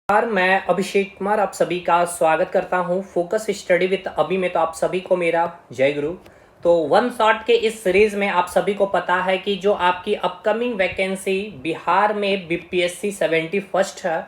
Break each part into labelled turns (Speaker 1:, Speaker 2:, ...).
Speaker 1: मैं अभिषेक कुमार आप सभी का स्वागत करता हूं फोकस स्टडी विद अभी में। तो आप सभी को मेरा जय गुरु। तो वन शॉट के इस सीरीज में आप सभी को पता है कि जो आपकी अपकमिंग वैकेंसी बिहार में बीपीएससी 71 है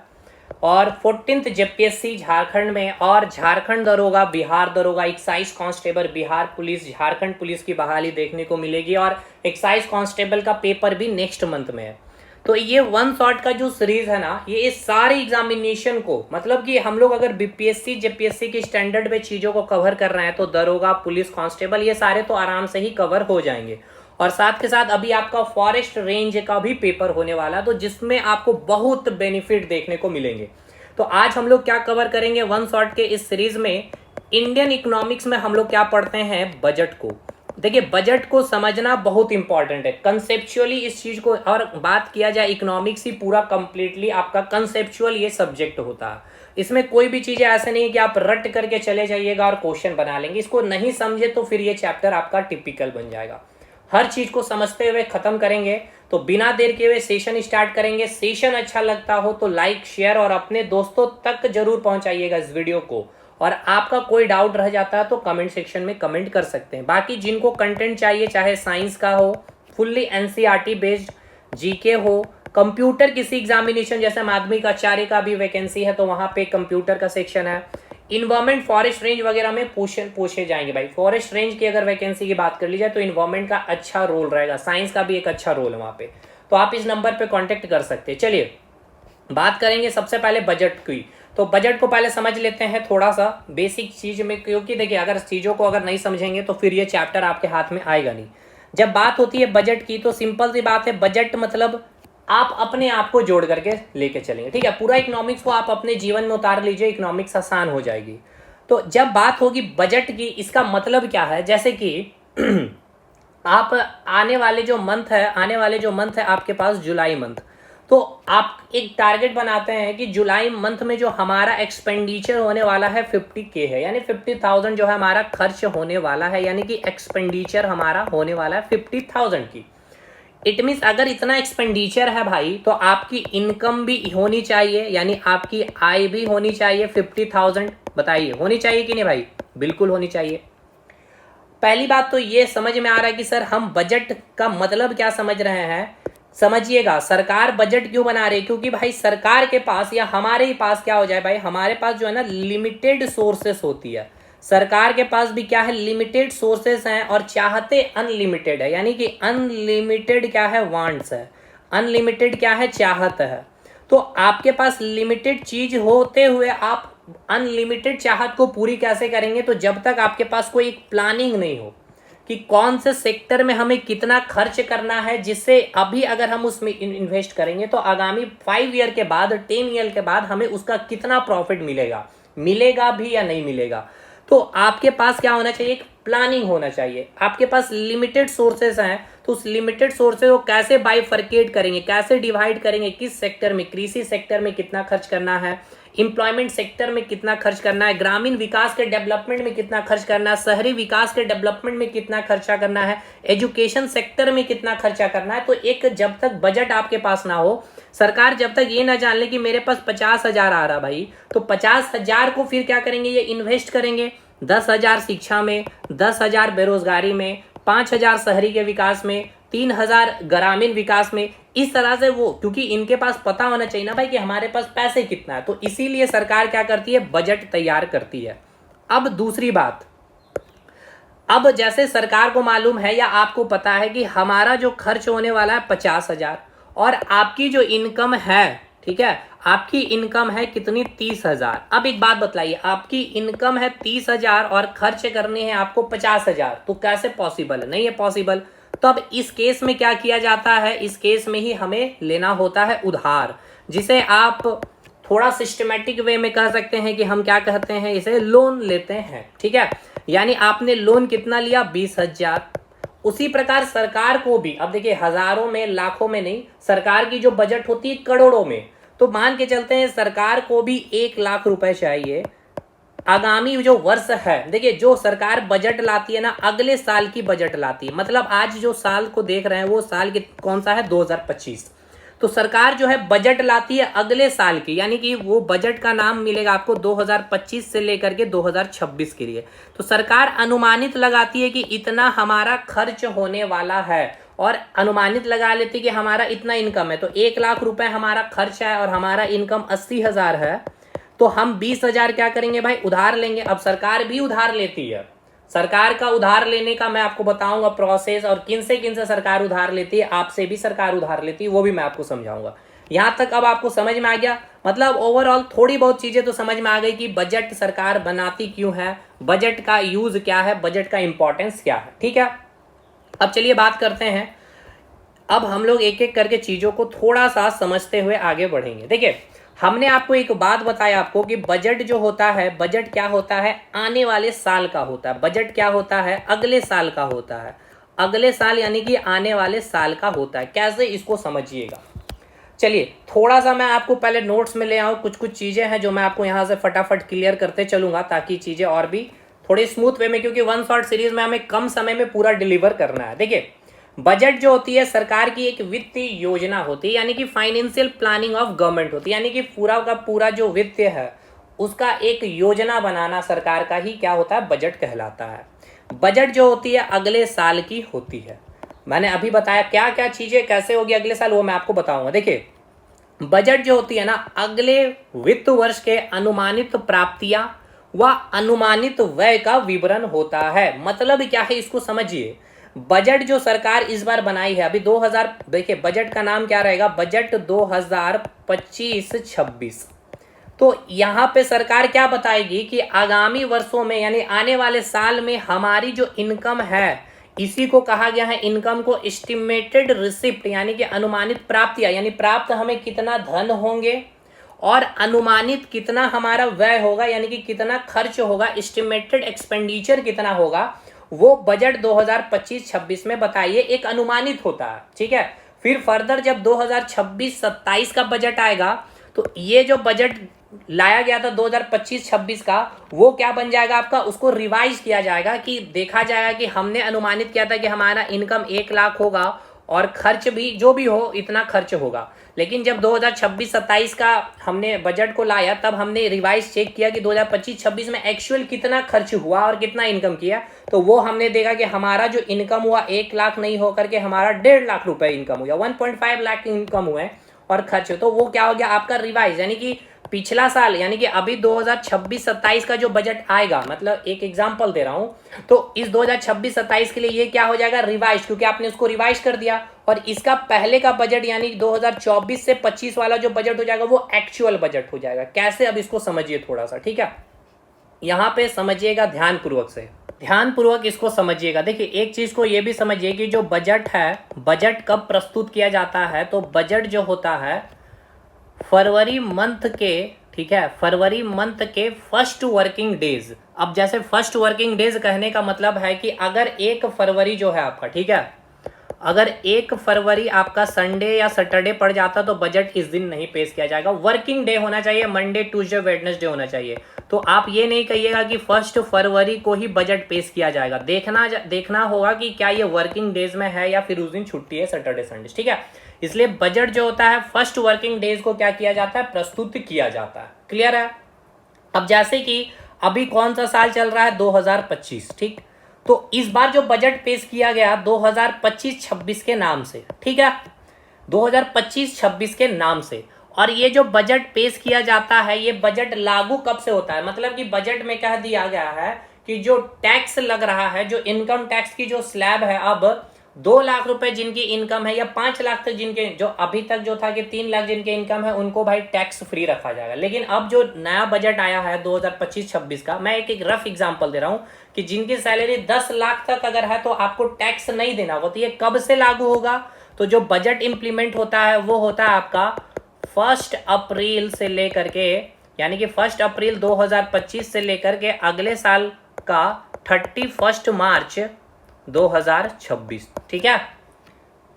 Speaker 1: और 14th जेपीएससी झारखंड में और झारखंड दरोगा, बिहार दरोगा, excise constable, Bihar police, Jharkhand police की बहाली देखने को मिलेगी और एक्साइज कांस्टेबल का पेपर भी नेक्स्ट मंथ में है। तो ये वन शॉट का जो सीरीज है ना, ये इस सारे एग्जामिनेशन को, मतलब कि हम लोग अगर बीपीएससी जेपीएससी की स्टैंडर्ड में चीजों को कवर कर रहे हैं तो दरोगा, पुलिस, कांस्टेबल ये सारे तो आराम से ही कवर हो जाएंगे। और साथ के साथ अभी आपका फॉरेस्ट रेंज का भी पेपर होने वाला, तो जिसमें आपको बहुत बेनिफिट देखने को मिलेंगे। तो आज हम लोग क्या कवर करेंगे वन शॉट के इस सीरीज में, इंडियन इकोनॉमिक्स में हम लोग क्या पढ़ते हैं, बजट को। देखिए, बजट को समझना बहुत इंपॉर्टेंट है कंसेप्चुअली इस चीज को। और बात किया जाए इकोनॉमिक्स ही पूरा कंप्लीटली आपका कंसेप्चुअल ये सब्जेक्ट होता है। इसमें कोई भी चीजें ऐसे नहीं कि आप रट करके चले जाइएगा और क्वेश्चन बना लेंगे। इसको नहीं समझे तो फिर ये चैप्टर आपका टिपिकल बन जाएगा। हर चीज को समझते हुए खत्म करेंगे। तो बिना देर के हुए सेशन स्टार्ट करेंगे। सेशन अच्छा लगता हो तो लाइक, शेयर और अपने दोस्तों तक जरूर पहुंचाइएगा इस वीडियो को। और आपका कोई डाउट रह जाता है तो कमेंट सेक्शन में कमेंट कर सकते हैं। बाकी जिनको कंटेंट चाहिए, चाहे साइंस का हो, फुल्ली एनसीईआरटी बेस्ड, जीके हो, कंप्यूटर किसी एग्जामिनेशन जैसे माध्यमिक आचार्य का भी वैकेंसी है तो वहां पे कंप्यूटर का सेक्शन है। इन्वायरमेंट, फॉरेस्ट रेंज वगैरह में पूछे जाएंगे भाई। फॉरेस्ट रेंज की अगर वैकेंसी की बात कर ली जाए तो इन्वायरमेंट का अच्छा रोल रहेगा, साइंस का भी एक अच्छा रोल है वहां पे। तो आप इस नंबर पे कांटेक्ट कर सकते हैं। चलिए बात करेंगे सबसे पहले बजट की। तो बजट को पहले समझ लेते हैं थोड़ा सा बेसिक चीज में, क्योंकि देखिए अगर चीजों को अगर नहीं समझेंगे तो फिर ये चैप्टर आपके हाथ में आएगा नहीं। जब बात होती है बजट की तो सिंपल सी बात है, बजट मतलब आप अपने आप को जोड़ करके लेके चलेंगे। ठीक है, पूरा इकोनॉमिक्स को आप अपने जीवन में उतार लीजिए, इकोनॉमिक्स आसान हो जाएगी। तो जब बात होगी बजट की, इसका मतलब क्या है, जैसे कि आप आने वाले जो मंथ है आपके पास जुलाई मंथ, तो आप एक टारगेट बनाते हैं कि जुलाई मंथ में जो हमारा एक्सपेंडिचर होने वाला है 50K है, यानी 50,000 जो है हमारा खर्च होने वाला है, यानी कि एक्सपेंडिचर हमारा होने वाला है 50,000 की। इट मीन्स अगर इतना एक्सपेंडिचर है भाई तो आपकी इनकम भी होनी चाहिए, यानी आपकी आय भी होनी चाहिए 50,000। बताइए होनी चाहिए कि नहीं भाई? बिल्कुल होनी चाहिए। पहली बात तो ये समझ में आ रहा है कि सर हम बजट का मतलब क्या समझ रहे हैं। समझिएगा, सरकार बजट क्यों बना रही है, क्योंकि भाई सरकार के पास या हमारे ही पास क्या हो जाए भाई, हमारे पास जो है ना लिमिटेड सोर्सेस होती है। सरकार के पास भी क्या है, लिमिटेड सोर्सेस हैं और चाहते अनलिमिटेड है, यानी कि अनलिमिटेड क्या है, वांट्स है, अनलिमिटेड क्या है, चाहत है। तो आपके पास लिमिटेड चीज होते हुए आप अनलिमिटेड चाहत को पूरी कैसे करेंगे? तो जब तक आपके पास कोई एक प्लानिंग नहीं हो कि कौन से सेक्टर में हमें कितना खर्च करना है, जिससे अभी अगर हम उसमें इन्वेस्ट करेंगे तो आगामी 5 ईयर के बाद, 10 ईयर के बाद हमें उसका कितना प्रॉफिट मिलेगा भी या नहीं मिलेगा। तो आपके पास क्या होना चाहिए, एक प्लानिंग होना चाहिए। आपके पास लिमिटेड सोर्सेस हैं तो उस लिमिटेड सोर्सेस को कैसे बाइफरकेट करेंगे, कैसे डिवाइड करेंगे, किस सेक्टर में, कृषि सेक्टर में कितना खर्च करना है, एम्प्लॉयमेंट सेक्टर में कितना खर्च करना है, ग्रामीण विकास के डेवलपमेंट में कितना खर्च करना है, शहरी विकास के डेवलपमेंट में कितना खर्चा करना है, एजुकेशन सेक्टर में कितना खर्चा करना है। तो एक जब तक बजट आपके पास ना हो, सरकार जब तक ये ना जान ले कि मेरे पास 50,000 आ रहा भाई, तो 50,000 को फिर क्या करेंगे, ये इन्वेस्ट करेंगे 10,000 शिक्षा में, 10,000 बेरोजगारी में, 5,000 शहरी के विकास में, 3,000 ग्रामीण विकास में। इस तरह से वो, क्योंकि इनके पास पता होना चाहिए ना भाई कि हमारे पास पैसे कितना है, तो इसीलिए सरकार क्या करती है, बजट तैयार करती है। अब दूसरी बात, अब जैसे सरकार को मालूम है या आपको पता है कि हमारा जो खर्च होने वाला है 50,000 और आपकी जो इनकम है, ठीक है, आपकी इनकम है कितनी, 30,000। अब एक बात बतलाइए, आपकी इनकम है 30,000 और खर्च करने हैं आपको 50,000, तो कैसे पॉसिबल है? नहीं है पॉसिबल। तो अब इस केस में क्या किया जाता है, इस केस में ही हमें लेना होता है उधार, जिसे आप थोड़ा सिस्टमेटिक वे में कह सकते हैं कि हम क्या कहते हैं, इसे लोन लेते हैं। ठीक है, यानी आपने लोन कितना लिया, 20,000। उसी प्रकार सरकार को भी, अब देखिए हजारों में, लाखों में नहीं, सरकार की जो बजट होती है करोड़ों में। तो मान के चलते हैं सरकार को भी 1,00,000 रुपए चाहिए आगामी जो वर्ष है। देखिए जो सरकार बजट लाती है ना, अगले साल की बजट लाती है, मतलब आज जो साल को देख रहे हैं वो साल कौन सा है, 2025। तो सरकार जो है बजट लाती है अगले साल की, यानी कि वो बजट का नाम मिलेगा आपको 2025 से लेकर के 2026 के लिए। तो सरकार अनुमानित लगाती है कि इतना हमारा खर्च होने वाला है, और अनुमानित लगा लेती है कि हमारा इतना इनकम है। तो 1 लाख रुपए हमारा खर्च है और हमारा इनकम 80,000 है, तो हम 20,000 क्या करेंगे भाई, उधार लेंगे। अब सरकार भी उधार लेती है, सरकार का उधार लेने का मैं आपको बताऊंगा प्रोसेस, और किन से सरकार उधार लेती है, आपसे भी सरकार उधार लेती है, वो भी मैं आपको समझाऊंगा। यहां तक अब आपको समझ में आ गया, मतलब ओवरऑल थोड़ी बहुत चीजें तो समझ में आ गई कि बजट सरकार बनाती क्यों है, बजट का यूज क्या है, बजट का इंपॉर्टेंस क्या है। ठीक है, अब चलिए बात करते हैं। अब हम लोग एक एक करके चीजों को थोड़ा सा समझते हुए आगे बढ़ेंगे। देखिए, हमने आपको एक बात बताया आपको कि बजट जो होता है, बजट क्या होता है, आने वाले साल का होता है। बजट क्या होता है, अगले साल का होता है। अगले साल यानी कि आने वाले साल का होता है। कैसे, इसको समझिएगा। चलिए थोड़ा सा मैं आपको पहले नोट्स में ले आऊँ, कुछ कुछ चीज़ें हैं जो मैं आपको यहाँ से फटाफट क्लियर करते चलूँगा, ताकि चीज़ें और भी थोड़ी स्मूथ वे में, क्योंकि वन शॉट सीरीज में हमें कम समय में पूरा डिलीवर करना है। देखिए, बजट जो होती है सरकार की एक वित्तीय योजना होती है, यानी कि फाइनेंशियल प्लानिंग ऑफ गवर्नमेंट होती है, यानी कि पूरा का पूरा जो वित्त है उसका एक योजना बनाना सरकार का ही क्या होता है, बजट कहलाता है। बजट जो होती है अगले साल की होती है। मैंने अभी बताया क्या क्या चीजें कैसे होगी अगले साल, वो मैं आपको बताऊंगा। देखिए, बजट जो होती है ना, अगले वित्त वर्ष के अनुमानित प्राप्तियां व अनुमानित व्यय का विवरण होता है। मतलब क्या है, इसको समझिए। बजट जो सरकार इस बार बनाई है, अभी 2000, देखिए बजट का नाम क्या रहेगा, बजट 2025-26। तो यहाँ पे सरकार क्या बताएगी कि आगामी वर्षों में, यानी आने वाले साल में हमारी जो इनकम है, इसी को कहा गया है इनकम को एस्टिमेटेड रिसिप्ट, यानी कि अनुमानित प्राप्तियां, यानी प्राप्त हमें कितना धन होंगे और अनुमानित कितना हमारा व्यय होगा, यानी कि कितना खर्च होगा, एस्टिमेटेड एक्सपेंडिचर कितना होगा, वो बजट 2025-26 में बताइए, एक अनुमानित होता है। ठीक है, फिर फर्दर जब 2026-27 का बजट आएगा, तो ये जो बजट लाया गया था 2025-26 का, वो क्या बन जाएगा आपका, उसको रिवाइज किया जाएगा, कि देखा जाएगा कि हमने अनुमानित किया था कि हमारा इनकम 1 लाख होगा और खर्च भी जो भी हो इतना खर्च होगा। लेकिन जब 2026-27 का हमने बजट को लाया, तब हमने रिवाइज चेक किया कि 2025-26 में एक्चुअल कितना खर्च हुआ और कितना इनकम किया, तो वो हमने देखा कि हमारा जो इनकम हुआ 1 लाख नहीं होकर के हमारा 1.5 लाख रुपए इनकम हुआ, 1.5 लाख इनकम हुए और खर्च, तो वो क्या हो गया आपका रिवाइज, यानी कि पिछला साल, यानी कि अभी 2026-27 का जो बजट आएगा, मतलब एक एग्जांपल दे रहा हूं, तो इस 2026-27 के लिए ये क्या हो जाएगा, रिवाइज, क्योंकि आपने उसको रिवाइज कर दिया। और इसका पहले का बजट यानी 2024 से 25 वाला जो बजट हो जाएगा वो एक्चुअल बजट हो जाएगा। कैसे, अब इसको समझिए थोड़ा सा। ठीक है, यहां पे समझिएगा ध्यानपूर्वक से, ध्यानपूर्वक इसको समझिएगा। देखिए, एक चीज को ये भी समझिए कि जो बजट है, बजट कब प्रस्तुत किया जाता है, तो बजट जो होता है फरवरी मंथ के, ठीक है, फरवरी मंथ के फर्स्ट वर्किंग डेज। अब जैसे फर्स्ट वर्किंग डेज कहने का मतलब है कि अगर 1 फरवरी जो है आपका, ठीक है, अगर 1 फरवरी आपका संडे या सैटरडे पड़ जाता तो बजट इस दिन नहीं पेश किया जाएगा। वर्किंग डे होना चाहिए, मंडे ट्यूसडे वेडनेसडे होना चाहिए। तो आप ये नहीं कहिएगा कि 1 फरवरी को ही बजट पेश किया जाएगा। देखना होगा कि क्या ये वर्किंग डेज में है या फिर उस दिन छुट्टी है, सैटरडे संडे। ठीक है, इसलिए बजट जो होता है फर्स्ट वर्किंग डेज को क्या किया जाता है, प्रस्तुत किया जाता है। क्लियर है। अब जैसे कि अभी कौन सा साल चल रहा है, 2025। ठीक, तो इस बार जो बजट पेश किया गया 2025-26 के नाम से, ठीक है, 2025-26 के नाम से। और ये जो बजट पेश किया जाता है, ये बजट लागू कब से होता है, मतलब कि बजट में कह दिया गया है कि जो टैक्स लग रहा है, जो इनकम टैक्स की जो स्लैब है, अब 2 लाख रुपए जिनकी इनकम है या 5 लाख तक जिनके, जो अभी तक जो था कि 3 लाख जिनके इनकम है, उनको भाई टैक्स फ्री रखा जाएगा। लेकिन अब जो नया बजट आया है 2025-26 का, मैं एक रफ एग्जांपल दे रहा हूं कि जिनकी सैलरी 10 लाख तक अगर है तो आपको टैक्स नहीं देना होगा। तो ये कब से लागू होगा, तो जो बजट इंप्लीमेंट होता है वो होता है आपका 1 अप्रैल से लेकर के, यानी कि 1 अप्रैल 2025 से लेकर के अगले साल का 31 मार्च 2026। ठीक है,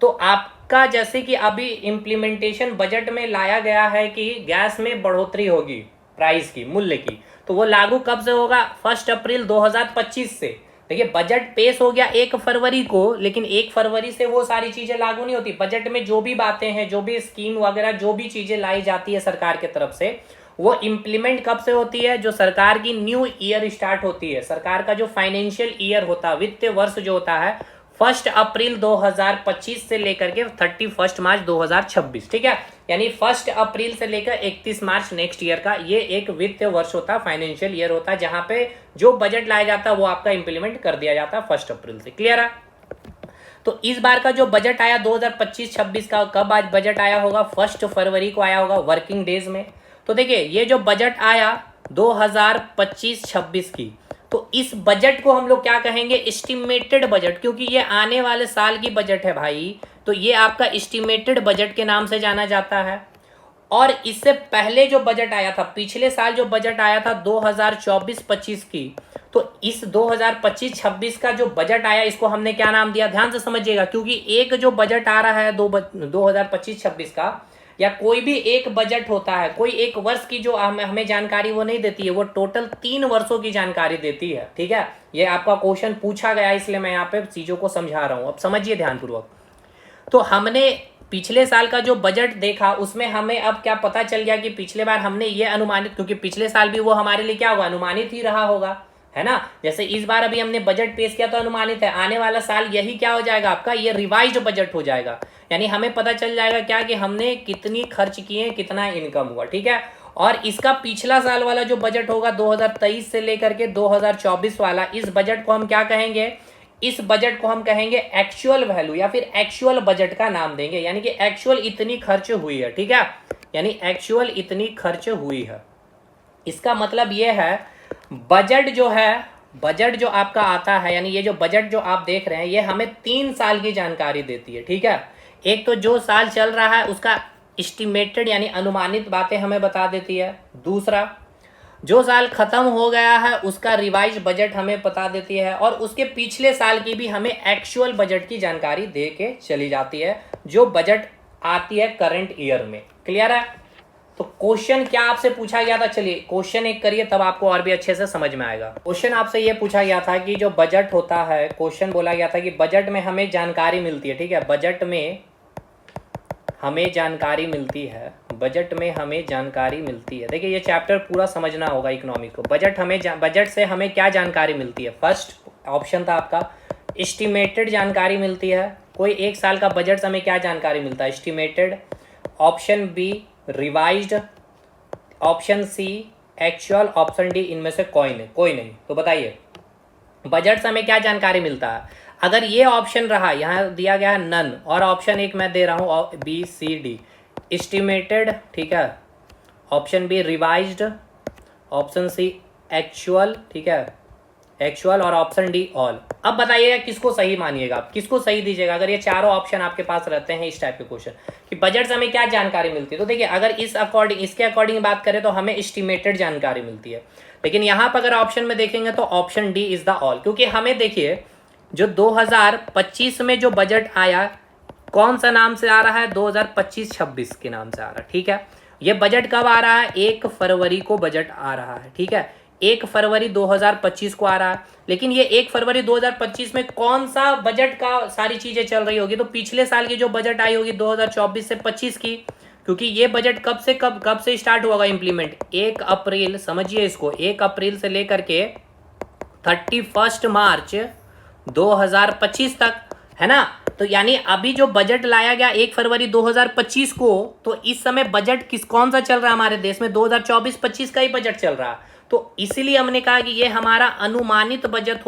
Speaker 1: तो आपका जैसे कि अभी इंप्लीमेंटेशन बजट में लाया गया है कि गैस में बढ़ोतरी होगी प्राइस की, मूल्य की, तो वो लागू कब से होगा, 1 अप्रैल 2025 से। देखिए बजट पेश हो गया 1 फरवरी को, लेकिन 1 फरवरी से वो सारी चीजें लागू नहीं होती। बजट में जो भी बातें हैं, जो भी स्कीम वगैरह, जो भी चीजें लाई जाती है सरकार की तरफ से, वो इम्प्लीमेंट कब से होती है? जो सरकार की न्यू ईयर स्टार्ट होती है, सरकार का जो फाइनेंशियल ईयर होता है, वित्तीय वर्ष जो होता है, 1 अप्रैल 2025 से लेकर के 31 मार्च 2026, ठीक है। यानी 1 अप्रैल से लेकर 31 मार्च नेक्स्ट ईयर का ये एक वित्तीय वर्ष होता है, फाइनेंशियल ईयर होता है, जहां पे जो बजट लाया जाता है वो आपका इंप्लीमेंट कर दिया जाता है 1 अप्रैल से। क्लियर है? तो इस बार का जो बजट आया 2025-26 का, कब आज बजट आया होगा? 1 फरवरी को आया होगा, वर्किंग डेज में। तो देखिए ये जो बजट आया 2025-26 की, तो इस बजट को हम लोग क्या कहेंगे? एस्टिमेटेड बजट, क्योंकि ये आने वाले साल की बजट है भाई, तो ये आपका एस्टिमेटेड बजट के नाम से जाना जाता है। और इससे पहले जो बजट आया था, पिछले साल जो बजट आया था 2024-25 की, तो इस 2025-26 का जो बजट आया, इसको हमने क्या नाम दिया? ध्यान से समझिएगा, क्योंकि एक जो बजट आ रहा है 2025-26 का, या कोई भी एक बजट होता है, कोई एक वर्ष की जो हमें जानकारी वो नहीं देती है, वो टोटल 3 वर्षों की जानकारी देती है, ठीक है। ये आपका क्वेश्चन पूछा गया, इसलिए मैं यहाँ पे चीजों को समझा रहा हूँ, अब समझिए ध्यानपूर्वक। तो हमने पिछले साल का जो बजट देखा, उसमें हमें अब क्या पता चल गया कि पिछले बार हमने ये अनुमानित, क्योंकि पिछले साल भी वो हमारे लिए क्या होगा? अनुमानित ही रहा होगा, है ना। जैसे इस बार अभी हमने बजट पेश किया तो अनुमानित है, आने वाला साल यही क्या हो जाएगा आपका? ये रिवाइज्ड बजट हो जाएगा। यानी हमें पता चल जाएगा क्या कि हमने कितनी खर्च किए, कितना इनकम हुआ, ठीक है। और इसका पिछला साल वाला जो बजट होगा 2023 से लेकर के 2024 वाला, इस बजट को हम क्या कहेंगे? इस बजट को हम कहेंगे एक्चुअल वैल्यू, या फिर एक्चुअल बजट का नाम देंगे। यानी कि एक्चुअल इतनी खर्च हुई है, ठीक है। यानी एक्चुअल इतनी खर्च हुई है, इसका मतलब यह है बजट जो है, बजट जो आपका आता है, यानी ये जो बजट जो आप देख रहे हैं, ये हमें 3 साल की जानकारी देती है, ठीक है। एक तो जो साल चल रहा है उसका एस्टिमेटेड यानी अनुमानित बातें हमें बता देती है। दूसरा, जो साल खत्म हो गया है उसका रिवाइज बजट हमें बता देती है, और उसके पिछले साल की भी हमें एक्चुअल बजट की जानकारी दे के चली जाती है, जो बजट आती है करंट ईयर में। क्लियर है? तो क्वेश्चन क्या आपसे पूछा गया था? चलिए क्वेश्चन एक करिए, तब आपको और भी अच्छे से समझ में आएगा। क्वेश्चन आपसे ये पूछा गया था कि जो बजट होता है, क्वेश्चन बोला गया था कि बजट में हमें जानकारी मिलती है, ठीक है। बजट में हमें जानकारी मिलती है, बजट में हमें जानकारी मिलती है। देखिए ये चैप्टर पूरा समझना होगा इकोनॉमिक को। बजट से हमें क्या जानकारी मिलती है? फर्स्ट ऑप्शन था आपका एस्टिमेटेड जानकारी मिलती है। कोई एक साल का बजट से हमें क्या जानकारी मिलता है? Estimated. Option B revised, option C actual, option D इनमें से कोई नहीं। तो बताइए बजट से हमें क्या जानकारी मिलता है? अगर ये ऑप्शन रहा, यहाँ दिया गया है नन, और ऑप्शन एक मैं दे रहा हूँ बी सी डी, एस्टिमेटेड, ठीक है, option B revised, option C actual, ठीक है, एक्चुअल, और ऑप्शन डी ऑल। अब बताइएगा किसको सही मानिएगा आप, किसको सही दीजिएगा अगर ये चारों ऑप्शन आपके पास रहते हैं इस टाइप के क्वेश्चन कि बजट से हमें क्या जानकारी मिलती है। तो देखिए अगर इसके अकॉर्डिंग बात करें तो हमें एस्टिमेटेड जानकारी मिलती है, लेकिन यहाँ पर अगर ऑप्शन में देखेंगे तो option D is the all, क्योंकि हमें देखिए जो 2025 में जो बजट आया कौन सा नाम से आ रहा है? 2025-26 के नाम से आ रहा है, ठीक है। ये बजट कब आ रहा है? 1 फरवरी को बजट आ रहा है, ठीक है। 1 फरवरी 2025 को आ रहा है, लेकिन ये 1 फरवरी 2025 में कौन सा बजट का सारी चीजें चल रही होगी? तो पिछले साल की जो बजट आई होगी 2024 से 25 की, क्योंकि ये बजट कब से स्टार्ट होगा इम्प्लीमेंट? 1 अप्रैल, समझिए इसको, 1 अप्रैल से लेकर के 31 मार्च 2025 तक, है ना। तो यानी अभी जो बजट लाया गया 1 फरवरी 2025 को, तो इस समय बजट कौन सा चल रहा है हमारे देश में? 2024-25 का ही बजट चल रहा है। तो इसीलिए हमने कहा कि ये हमारा अनुमानित बजट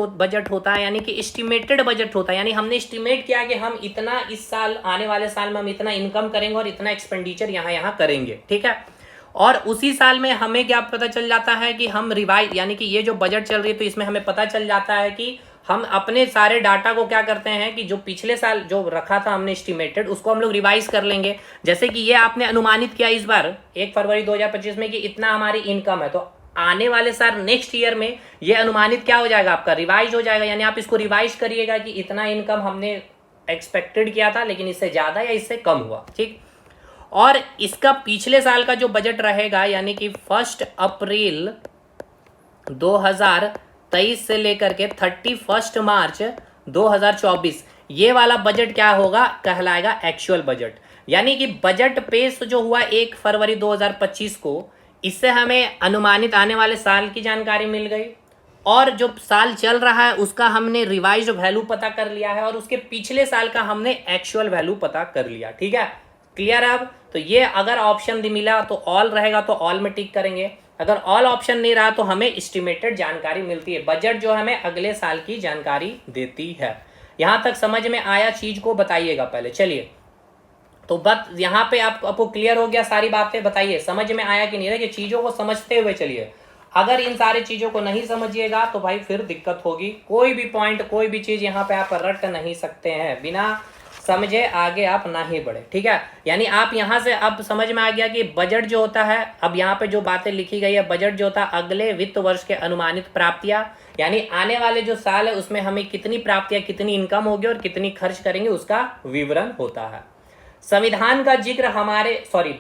Speaker 1: होता है, यानी कि एस्टिमेटेड बजट होता है। यानी हमने एस्टिमेट किया कि हम इतना इस साल, आने वाले साल में हम इतना इनकम करेंगे और इतना एक्सपेंडिचर यहाँ करेंगे, ठीक है। और उसी साल में हमें क्या पता चल जाता है कि हम रिवाइज, यानी कि ये जो बजट चल रही है तो इसमें हमें पता चल जाता है कि हम अपने सारे डाटा को क्या करते हैं कि जो पिछले साल जो रखा था हमने एस्टिमेटेड, उसको हम लोग रिवाइज कर लेंगे। जैसे कि ये आपने अनुमानित किया इस बार 1 फरवरी 2025 में कि इतना हमारी इनकम है, तो आने वाले साल नेक्स्ट ईयर में ये अनुमानित क्या हो जाएगा आपका? रिवाइज हो जाएगा। यानी आप इसको रिवाइज करिएगा कि इतना इनकम हमने एक्सपेक्टेड किया था, लेकिन इससे ज़्यादा या इससे कम हुआ, ठीक। और इसका पिछले साल का जो बजट रहेगा, यानी कि 1 अप्रैल 2023 से लेकर के 31 मार्च 2024 ये वाला बजट क्या होगा, कहलाएगा एक्चुअल बजट। यानी कि बजट पेश जो हुआ 1 फरवरी 2025 को, इससे हमें अनुमानित आने वाले साल की जानकारी मिल गई, और जो साल चल रहा है उसका हमने रिवाइज्ड वैल्यू पता कर लिया है, और उसके पिछले साल का हमने एक्चुअल वैल्यू पता कर लिया। ठीक है, क्लियर है अब? तो ये अगर ऑप्शन मिला तो ऑल रहेगा तो ऑल में टिक करेंगे, अगर ऑल ऑप्शन नहीं रहा तो हमें एस्टिमेटेड जानकारी मिलती है। बजट जो हमें अगले साल की जानकारी देती है। यहां तक समझ में आया चीज को बताइएगा पहले। चलिए, तो बस यहाँ पे आपको क्लियर हो गया सारी बातें? बताइए समझ में आया कि नहीं? देखिए चीजों को समझते हुए चलिए, अगर इन सारी चीजों को नहीं समझिएगा तो भाई फिर दिक्कत होगी। कोई भी पॉइंट, कोई भी चीज यहाँ पे आप रट नहीं सकते हैं, बिना समझे आगे आप ना ही बढ़े। ठीक है, यानी आप यहाँ से अब समझ में आ गया कि बजट जो होता है, अब यहाँ पे जो बातें लिखी गई है, बजट जो होता है अगले वित्त वर्ष के अनुमानित प्राप्तियां, यानी आने वाले जो साल है उसमें हमें कितनी प्राप्तियां, कितनी इनकम होगी और कितनी खर्च करेंगे उसका विवरण होता है। संविधान का जिक्र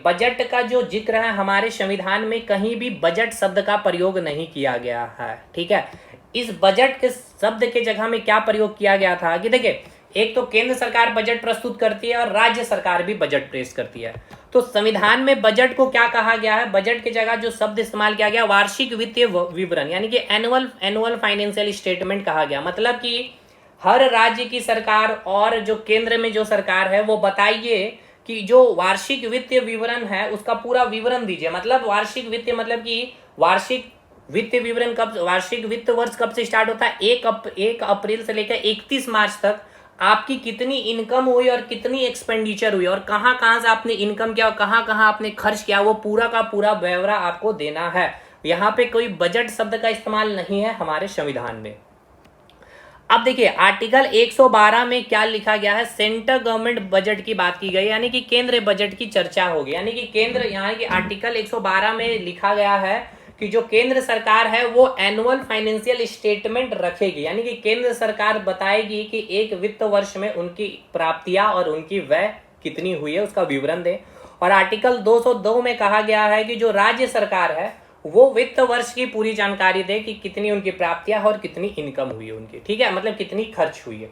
Speaker 1: बजट का जो जिक्र है हमारे संविधान में कहीं भी बजट शब्द का प्रयोग नहीं किया गया है। ठीक है, इस बजट के शब्द के जगह में क्या प्रयोग किया गया था कि देखिए, एक तो केंद्र सरकार बजट प्रस्तुत करती है और राज्य सरकार भी बजट पेश करती है। तो संविधान में बजट को क्या कहा गया है, बजट की जगह जो शब्द इस्तेमाल किया गया वार्षिक वित्तीय विवरण, यानी कि एनुअल फाइनेंशियल स्टेटमेंट कहा गया। मतलब कि हर राज्य की सरकार और जो केंद्र में जो सरकार है वो बताइए कि जो वार्षिक वित्तीय विवरण है उसका पूरा विवरण दीजिए। मतलब वार्षिक वित्तीय मतलब कि वार्षिक वित्तीय विवरण कब, वार्षिक वित्त वर्ष कब से स्टार्ट होता है, 1 अप्रैल से लेकर 31 मार्च तक आपकी कितनी इनकम हुई और कितनी एक्सपेंडिचर हुई और कहाँ कहाँ से आपने इनकम किया और कहाँ कहाँ आपने खर्च किया, वो पूरा का पूरा ब्यौरा आपको देना है। यहाँ पे कोई बजट शब्द का इस्तेमाल नहीं है हमारे संविधान में। अब देखिए आर्टिकल 112 में क्या लिखा गया है, सेंट्रल गवर्नमेंट बजट की बात की गई, यानी कि केंद्र बजट की चर्चा होगी। यानी कि केंद्र, यहाँ की आर्टिकल 112 में लिखा गया है कि जो केंद्र सरकार है वो एनुअल फाइनेंशियल स्टेटमेंट रखेगी, यानी कि केंद्र सरकार बताएगी कि एक वित्त वर्ष में उनकी प्राप्तियां और उनकी व्यय कितनी हुई है उसका विवरण दे। और आर्टिकल 202 में कहा गया है कि जो राज्य सरकार है वो वित्त वर्ष की पूरी जानकारी दे कि कितनी उनकी प्राप्तियां और कितनी इनकम हुई है उनकी। ठीक है, मतलब कितनी खर्च हुई है।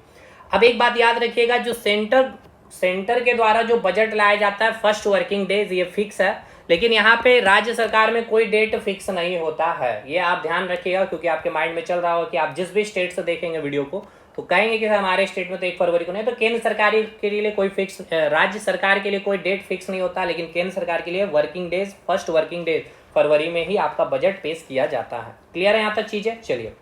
Speaker 1: अब एक बात याद रखिएगा, जो सेंटर के द्वारा जो बजट लाया जाता है फर्स्ट वर्किंग डेज, ये फिक्स है, लेकिन यहाँ पे राज्य सरकार में कोई डेट फिक्स नहीं होता है। ये आप ध्यान रखिएगा, क्योंकि आपके माइंड में चल रहा होगा कि आप जिस भी स्टेट से देखेंगे वीडियो को तो कहेंगे कि हमारे स्टेट में तो 1 फरवरी को नहीं। तो केंद्र सरकार के लिए कोई फिक्स, राज्य सरकार के लिए कोई डेट फिक्स नहीं होता, लेकिन केंद्र सरकार के लिए working days, first working days फरवरी में ही आपका बजट पेश किया जाता है। क्लियर है यहाँ तक चीजें? चलिए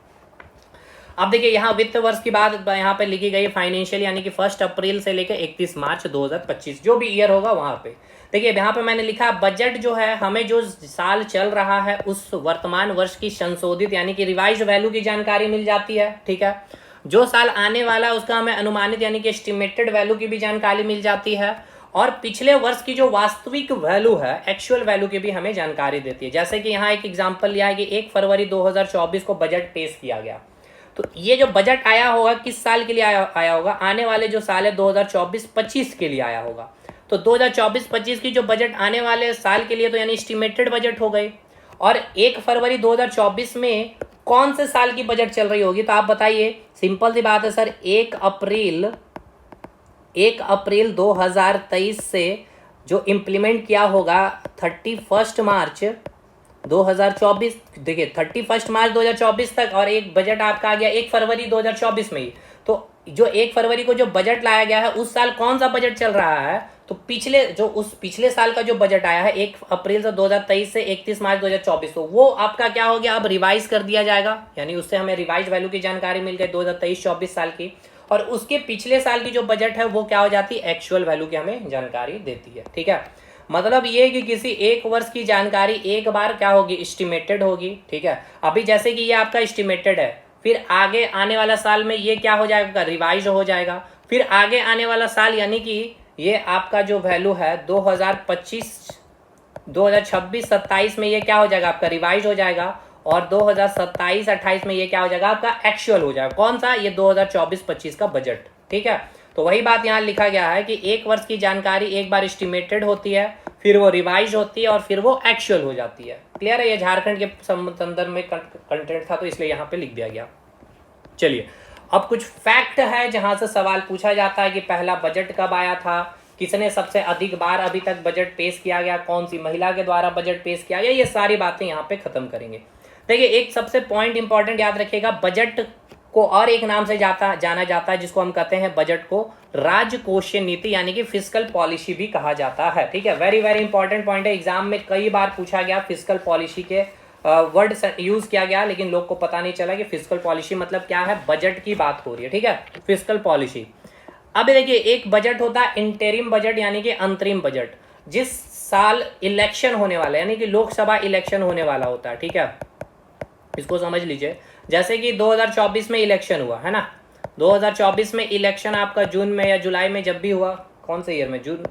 Speaker 1: अब देखिए, यहाँ वित्त वर्ष की बात यहाँ पे लिखी गई फाइनेंशियल, यानी कि 1 अप्रैल से लेकर 31 मार्च 2025 जो भी ईयर होगा वहां पे। देखिए यहाँ पे मैंने लिखा बजट जो है हमें जो साल चल रहा है उस वर्तमान वर्ष की संशोधित यानी कि रिवाइज्ड वैल्यू की जानकारी मिल जाती है। ठीक है, जो साल आने वाला है उसका हमें अनुमानित यानी कि एस्टिमेटेड वैल्यू की भी जानकारी मिल जाती है, और पिछले वर्ष की जो वास्तविक वैल्यू है, एक्चुअल वैल्यू की भी हमें जानकारी देती है। जैसे कि यहाँ एक एग्जांपल लिया है कि 1 फरवरी 2024 को बजट पेश किया गया। तो ये जो बजट आया होगा किस साल के लिए आया होगा, आने वाले जो साल है 2024-25 के लिए आया होगा। तो 2024-25 की जो बजट आने वाले साल के लिए तो यानी एस्टिमेटेड बजट हो गई। और 1 फरवरी 2024 में कौन से साल की बजट चल रही होगी, तो आप बताइए। सिंपल सी बात है सर, 1 अप्रैल 2023 से जो इम्प्लीमेंट किया होगा 31 मार्च 2024, देखिए 31 मार्च 2024 तक, और एक बजट आपका आ गया 1 फरवरी 2024 में ही। तो जो 1 फरवरी को जो बजट लाया गया है उस साल कौन सा बजट चल रहा है, तो पिछले साल का जो बजट आया है 1 अप्रैल से 2023 से 31 मार्च 2024, तो वो आपका क्या हो गया, अब रिवाइज कर दिया जाएगा। यानी उससे हमें रिवाइज वैल्यू की जानकारी मिल गई 2023-24 साल की, और उसके पिछले साल की जो बजट है वो क्या हो जाती है, एक्चुअल वैल्यू की हमें जानकारी देती है। ठीक है, मतलब ये कि किसी एक वर्ष की जानकारी एक बार क्या होगी, एस्टिमेटेड होगी। ठीक है, अभी जैसे कि ये आपका एस्टिमेटेड है, फिर आगे आने वाला साल में ये क्या हो जाएगा, रिवाइज हो जाएगा। फिर आगे आने वाला साल यानी कि ये आपका जो वैल्यू है 2026-27 में ये क्या हो जाएगा, आपका रिवाइज हो जाएगा, और 2027-28 में ये क्या हो जाएगा, आपका एक्चुअल हो जाएगा। कौन सा, ये 2024-25 का बजट। ठीक है, तो वही बात यहाँ लिखा गया है कि एक वर्ष की जानकारी एक बार एस्टिमेटेड होती है, फिर वो रिवाइज होती है और फिर वो एक्चुअल हो जाती है। क्लियर है? ये झारखंड के संदर्भ में कंटेंट था तो इसलिए यहाँ पे लिख दिया गया। चलिए, अब कुछ फैक्ट है जहां से सवाल पूछा जाता है कि पहला बजट कब आया था, किसने सबसे अधिक बार अभी तक बजट पेश किया गया, कौन सी महिला के द्वारा बजट पेश किया गया, ये सारी बातें यहाँ पे खत्म करेंगे। देखिए, एक सबसे पॉइंट इंपॉर्टेंट याद रखिएगा, बजट को और एक नाम से जाना जाता है जिसको हम कहते हैं बजट को राजकोषीय नीति यानी कि फिस्कल पॉलिसी भी कहा जाता है। ठीक है, वेरी वेरी इंपॉर्टेंट पॉइंट है, एग्जाम में कई बार पूछा गया, फिस्कल पॉलिसी के वर्ड यूज किया गया लेकिन लोग को पता नहीं चला कि फिस्कल पॉलिसी मतलब क्या है। बजट की बात हो रही है, ठीक है, फिस्कल पॉलिसी। अब देखिए, एक बजट होता है इंटरिम बजट यानी कि अंतरिम बजट, जिस साल इलेक्शन होने वाला है यानी कि लोकसभा इलेक्शन होने वाला होता है। ठीक है, इसको समझ लीजिए, जैसे कि 2024 में इलेक्शन हुआ है ना, 2024 में इलेक्शन आपका जून में या जुलाई में जब भी हुआ, कौन से ईयर में, जून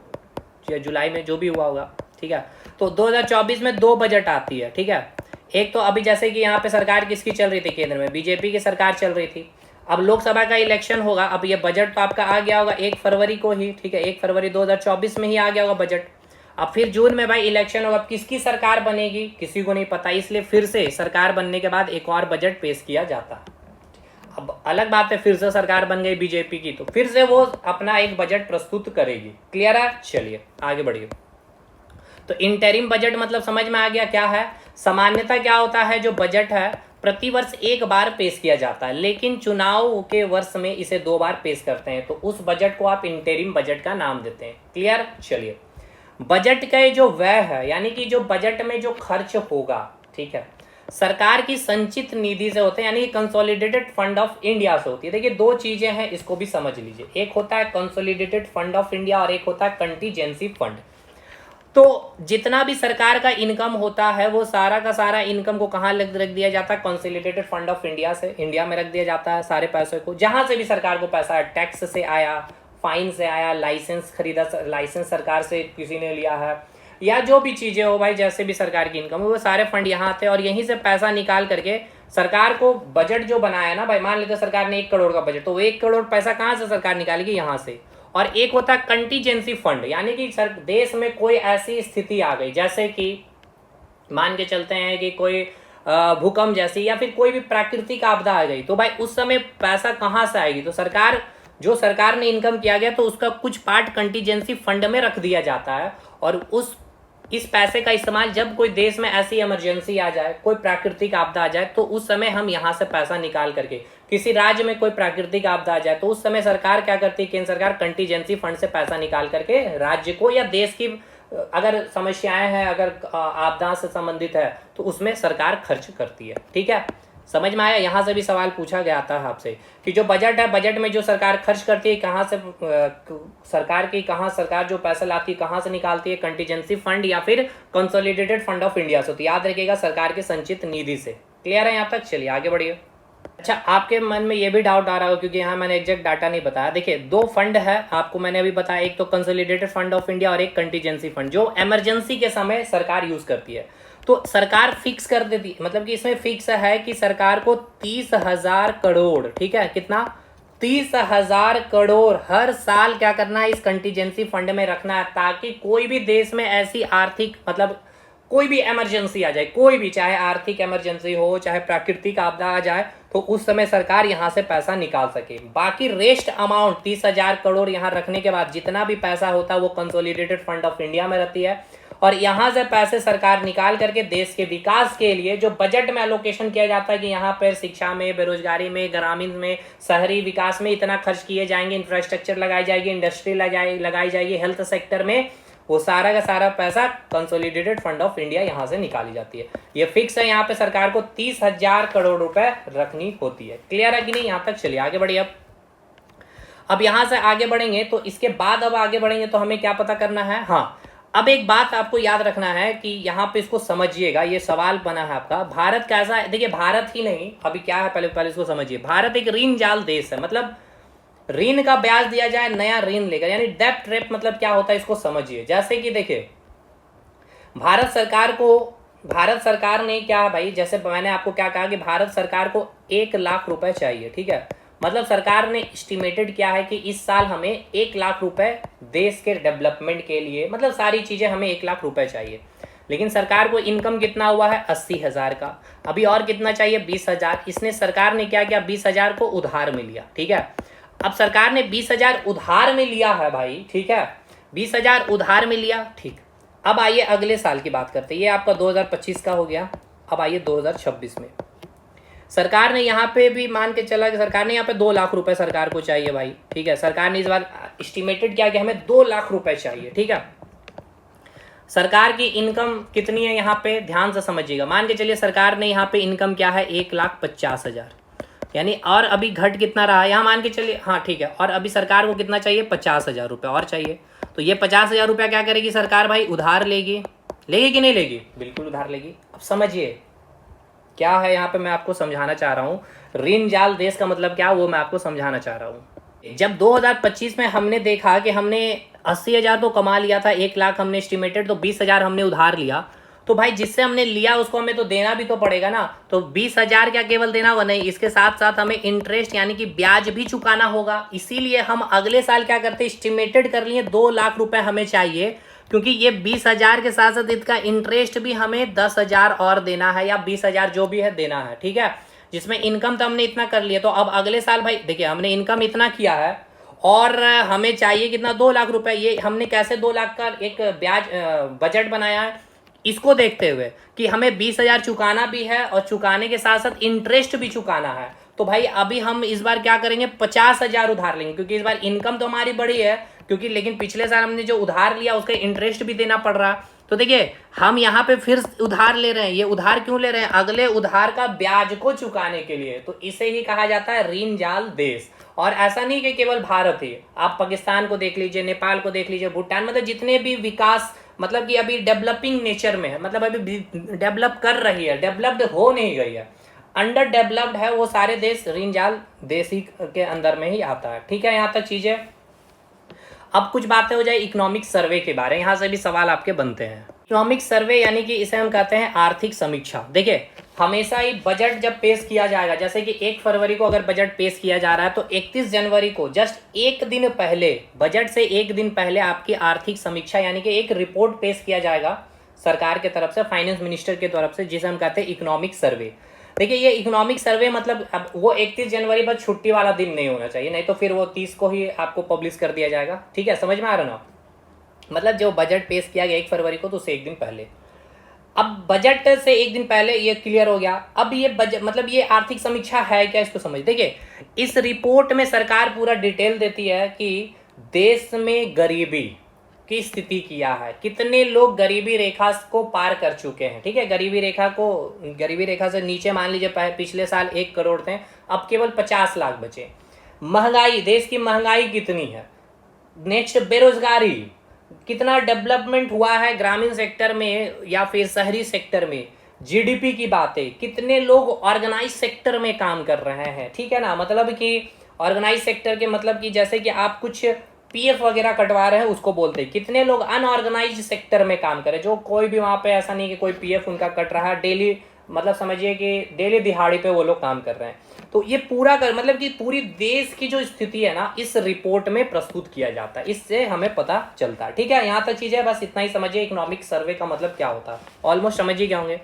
Speaker 1: या जुलाई में जो भी हुआ होगा। ठीक है, तो 2024 में दो बजट आती है। ठीक है, एक तो अभी जैसे कि यहाँ पे सरकार किसकी चल रही थी, केंद्र में बीजेपी की सरकार चल रही थी। अब लोकसभा का इलेक्शन होगा, अब ये बजट तो आपका आ गया होगा 1 फरवरी को ही। ठीक है, 1 फरवरी 2024 में ही आ गया होगा बजट। अब फिर जून में भाई इलेक्शन होगा, किसकी सरकार बनेगी किसी को नहीं पता, इसलिए फिर से सरकार बनने के बाद एक और बजट पेश किया जाता है। अब अलग बात है, फिर से सरकार बन गई बीजेपी की तो फिर से वो अपना एक बजट प्रस्तुत करेगी। क्लियर है? चलिए आगे बढ़िए। तो इंटरिम बजट मतलब समझ में आ गया क्या है। सामान्यतः क्या होता है, जो बजट है प्रतिवर्ष एक बार पेश किया जाता है, लेकिन चुनाव के वर्ष में इसे 2 बार पेश करते हैं, तो उस बजट को आप इंटरिम बजट का नाम देते हैं। क्लियर? चलिए, बजट का जो व्यय है यानी कि जो बजट में जो खर्च होगा, ठीक है, सरकार की संचित निधि से होते हैं यानी कि कंसोलिडेटेड फंड ऑफ इंडिया से होती है। देखिए, दो चीजें हैं, इसको भी समझ लीजिए, एक होता है कंसोलिडेटेड फंड ऑफ इंडिया और एक होता है कंटीजेंसी फंड। तो जितना भी सरकार का इनकम होता है वो सारा का सारा इनकम को कहाँ रख दिया जाता है, कंसोलिडेटेड फंड ऑफ इंडिया से, इंडिया में रख दिया जाता है सारे पैसों को, जहां से भी सरकार को पैसा है, टैक्स से आया, फाइन से आया, लाइसेंस खरीदा, लाइसेंस सरकार से किसी ने लिया है, या जो भी चीजें हो भाई, जैसे भी सरकार की इनकम हो, वो सारे फंड यहाँ आते हैं और यहीं से पैसा निकाल करके सरकार को बजट जो बनाया ना भाई, मान लेते सरकार ने 1 करोड़ का बजट, तो 1 करोड़ पैसा कहाँ से सरकार निकालेगी, यहाँ से। और एक होता है कंटीजेंसी फंड यानी कि देश में कोई ऐसी स्थिति आ गई, जैसे कि मान के चलते हैं कि कोई भूकंप जैसी या फिर कोई भी प्राकृतिक आपदा आ गई, तो भाई उस समय पैसा कहाँ से आएगी, तो सरकार ने इनकम किया गया तो उसका कुछ पार्ट कंटीजेंसी फंड में रख दिया जाता है, और इस पैसे का इस्तेमाल जब कोई देश में ऐसी इमरजेंसी आ जाए, कोई प्राकृतिक आपदा आ जाए, तो उस समय हम यहाँ से पैसा निकाल करके, किसी राज्य में कोई प्राकृतिक आपदा आ जाए तो उस समय सरकार क्या करती है, केंद्र सरकार कंटीजेंसी फंड से पैसा निकाल करके राज्य को या देश की अगर समस्याएं हैं, अगर आपदा से संबंधित है तो उसमें सरकार खर्च करती है। ठीक है, समझ में आया? यहाँ से भी सवाल पूछा गया था आपसे कि जो बजट है, बजट में जो सरकार खर्च करती है, कहाँ से सरकार जो पैसा लाती है कहाँ से निकालती है, कंटीजेंसी फंड या फिर कंसोलिडेटेड फंड ऑफ इंडिया से। तो याद रखिएगा, सरकार के संचित निधि से। क्लियर है यहाँ तक? चलिए आगे बढ़िए। अच्छा, आपके मन में ये भी डाउट आ रहा हो क्योंकि यहाँ मैंने एग्जैक्ट डाटा नहीं बताया। देखिए, 2 फंड है आपको मैंने अभी बताया, एक तो कंसोलिडेटेड फंड ऑफ इंडिया और एक कंटीजेंसी फंड, जो इमरजेंसी के समय सरकार यूज करती है। तो सरकार फिक्स कर देती, मतलब कि इसमें फिक्स है कि सरकार को 30,000 करोड़, ठीक है, कितना, 30,000 करोड़ हर साल क्या करना है, इस कंटीजेंसी फंड में रखना है, ताकि कोई भी देश में ऐसी आर्थिक, मतलब कोई भी इमरजेंसी आ जाए, कोई भी, चाहे आर्थिक इमरजेंसी हो, चाहे प्राकृतिक आपदा आ जाए, तो उस समय सरकार यहां से पैसा निकाल सके। बाकी रेस्ट अमाउंट 30,000 करोड़ यहां रखने के बाद जितना भी पैसा होता है वो कंसोलिडेटेड फंड ऑफ इंडिया में रहती है, और यहां से पैसे सरकार निकाल करके देश के विकास के लिए जो बजट में एलोकेशन किया जाता है कि यहाँ पर शिक्षा में, बेरोजगारी में, ग्रामीण में, शहरी विकास में इतना खर्च किए जाएंगे, इंफ्रास्ट्रक्चर लगाई जाएगी, इंडस्ट्री लगाई जाएगी, हेल्थ सेक्टर में, वो सारा का सारा पैसा कंसोलिडेटेड फंड ऑफ इंडिया यहां से निकाली जाती है। ये फिक्स है, यहाँ पे सरकार को 30,000 करोड़ रुपए रखनी होती है। क्लियर है कि नहीं? यहां तक चलिए आगे बढ़िए। अब यहां से आगे बढ़ेंगे तो इसके बाद अब आगे बढ़ेंगे तो हमें क्या पता करना है, हाँ, अब एक बात आपको याद रखना है कि यहाँ पे इसको समझिएगा, ये सवाल बना है आपका, भारत कैसा है। देखिए, भारत ही नहीं, अभी क्या है पहले इसको समझिए। भारत एक ऋण जाल देश है, मतलब ऋण का ब्याज दिया जाए नया ऋण लेकर, यानी डेब्ट ट्रैप मतलब क्या होता है इसको समझिए। जैसे कि देखिए, भारत सरकार ने क्या भाई, जैसे मैंने आपको क्या कहा कि भारत सरकार को 1 लाख रुपए चाहिए, ठीक है, मतलब सरकार ने एस्टिमेटेड किया है कि इस साल हमें 1 लाख रुपए देश के डेवलपमेंट के लिए, मतलब सारी चीज़ें हमें 1 लाख रुपए चाहिए। लेकिन सरकार को इनकम कितना हुआ है 80,000 का, अभी और कितना चाहिए 20,000। इसने सरकार ने क्या किया 20,000 को उधार में लिया, ठीक है। अब सरकार ने 20,000 उधार में लिया है भाई, ठीक है, 20,000 उधार में लिया, ठीक। अब आइए अगले साल की बात करते हैं, ये आपका 2025 का हो गया। अब आइए 2026 में सरकार ने यहाँ पे भी मान के चला कि सरकार ने यहाँ पे 2 लाख रुपए सरकार को चाहिए भाई, ठीक है। सरकार ने इस बार एस्टिमेटेड किया कि हमें 2 लाख रुपए चाहिए, ठीक है। सरकार की इनकम कितनी है यहाँ पे ध्यान से समझिएगा। मान के चलिए सरकार ने यहाँ पे इनकम क्या है 1,50,000, यानी और अभी घट कितना रहा यहाँ मान के चलिए, हाँ ठीक है। और अभी सरकार को कितना चाहिए 50,000 रुपये और चाहिए। तो ये 50,000 रुपया क्या करेगी सरकार भाई, उधार लेगी, लेगी कि नहीं लेगी, बिल्कुल उधार लेगी। अब समझिए क्या है यहाँ पे, मैं आपको समझाना चाह रहा हूँ ऋण जाल देश का मतलब क्या, वो मैं आपको समझाना चाह रहा हूँ। जब 2025 में हमने देखा कि हमने 80,000 तो कमा लिया था, 1 लाख हमने एस्टिमेटेड, तो 20,000 हमने उधार लिया, तो भाई जिससे हमने लिया उसको हमें तो देना भी तो पड़ेगा ना। तो 20,000 क्या केवल देना होगा, नहीं, इसके साथ साथ हमें इंटरेस्ट यानी कि ब्याज भी चुकाना होगा। इसीलिए हम अगले साल क्या करते, एस्टिमेटेड कर लिए 2 लाख रुपए हमें चाहिए, क्योंकि ये 20,000 के साथ साथ इसका इंटरेस्ट भी हमें 10,000 और देना है, या 20,000 जो भी है देना है, ठीक है। जिसमें इनकम तो हमने इतना कर लिया, तो अब अगले साल भाई देखिए हमने इनकम इतना किया है और हमें चाहिए कितना 2 लाख रुपए। ये हमने कैसे 2 लाख का एक ब्याज बजट बनाया है, इसको देखते हुए कि हमें 20,000 चुकाना भी है और चुकाने के साथ साथ इंटरेस्ट भी चुकाना है। तो भाई अभी हम इस बार क्या करेंगे 50,000 उधार लेंगे, क्योंकि इस बार इनकम तो हमारी बढ़ी है, क्योंकि लेकिन पिछले साल हमने जो उधार लिया उसका इंटरेस्ट भी देना पड़ रहा। तो देखिए हम यहाँ पे फिर उधार ले रहे हैं, ये उधार क्यों ले रहे हैं, अगले उधार का ब्याज को चुकाने के लिए। तो इसे ही कहा जाता है ऋण जाल देश। और ऐसा नहीं कि केवल भारत ही, आप पाकिस्तान को देख लीजिए, नेपाल को देख लीजिए, भूटान, मतलब जितने भी विकास मतलब कि अभी डेवलपिंग नेचर में है, मतलब अभी डेवलप कर रही है, डेवलप्ड हो नहीं गई है, अंडर डेवलप्ड है, वो सारे देश ऋण जाल देश ही के अंदर में ही आता है, ठीक है। यहाँ तक चीजें। अब कुछ बातें हो जाए इकोनॉमिक सर्वे के बारे में, यहाँ से भी सवाल आपके बनते हैं। इकोनॉमिक सर्वे यानी कि इसे हम कहते हैं आर्थिक समीक्षा। देखिए हमेशा ही बजट जब पेश किया जाएगा, जैसे कि 1 फरवरी को अगर बजट पेश किया जा रहा है, तो 31 जनवरी को जस्ट एक दिन पहले, बजट से एक दिन पहले आपकी आर्थिक समीक्षा यानी कि एक रिपोर्ट पेश किया जाएगा सरकार के तरफ से, फाइनेंस मिनिस्टर की तरफ से, जिसे हम कहते हैं इकोनॉमिक सर्वे। देखिए ये इकोनॉमिक सर्वे मतलब अब वो 31 जनवरी पर छुट्टी वाला दिन नहीं होना चाहिए, नहीं तो फिर वो 30 को ही आपको पब्लिश कर दिया जाएगा, ठीक है, समझ में आ रहा ना। मतलब जो बजट पेश किया गया 1 फरवरी को, तो उससे एक दिन पहले। अब बजट से एक दिन पहले ये क्लियर हो गया। अब ये बजट मतलब ये आर्थिक समीक्षा है क्या, इसको समझ। देखिए इस रिपोर्ट में सरकार पूरा डिटेल देती है कि देश में गरीबी की स्थिति क्या है, कितने लोग गरीबी रेखा को पार कर चुके हैं, ठीक है। गरीबी रेखा से नीचे मान लीजिए पिछले साल 1 करोड़ थे, अब केवल 50 लाख बचे। महंगाई, देश की महंगाई कितनी है। नेक्स्ट बेरोजगारी, कितना डेवलपमेंट हुआ है ग्रामीण सेक्टर में या फिर शहरी सेक्टर में। जीडीपी की बातें, कितने लोग ऑर्गेनाइज सेक्टर में काम कर रहे हैं, ठीक है ना। मतलब कि ऑर्गेनाइज सेक्टर के मतलब कि जैसे कि आप कुछ पीएफ वगैरह कटवा रहे हैं उसको बोलते हैं। कितने लोग अनऑर्गेनाइज सेक्टर में काम कर रहे हैं, जो कोई भी वहाँ पे ऐसा नहीं कि कोई पीएफ उनका कट रहा है, डेली मतलब समझिए कि डेली दिहाड़ी पे वो लोग काम कर रहे हैं। तो ये पूरा कर मतलब कि पूरी देश की जो स्थिति है ना, इस रिपोर्ट में प्रस्तुत किया जाता है, इससे हमें पता चलता है, ठीक है। यहाँ तक चीज़ है, बस इतना ही समझिए इकोनॉमिक सर्वे का मतलब क्या होता है, ऑलमोस्ट समझ ही गए होंगे।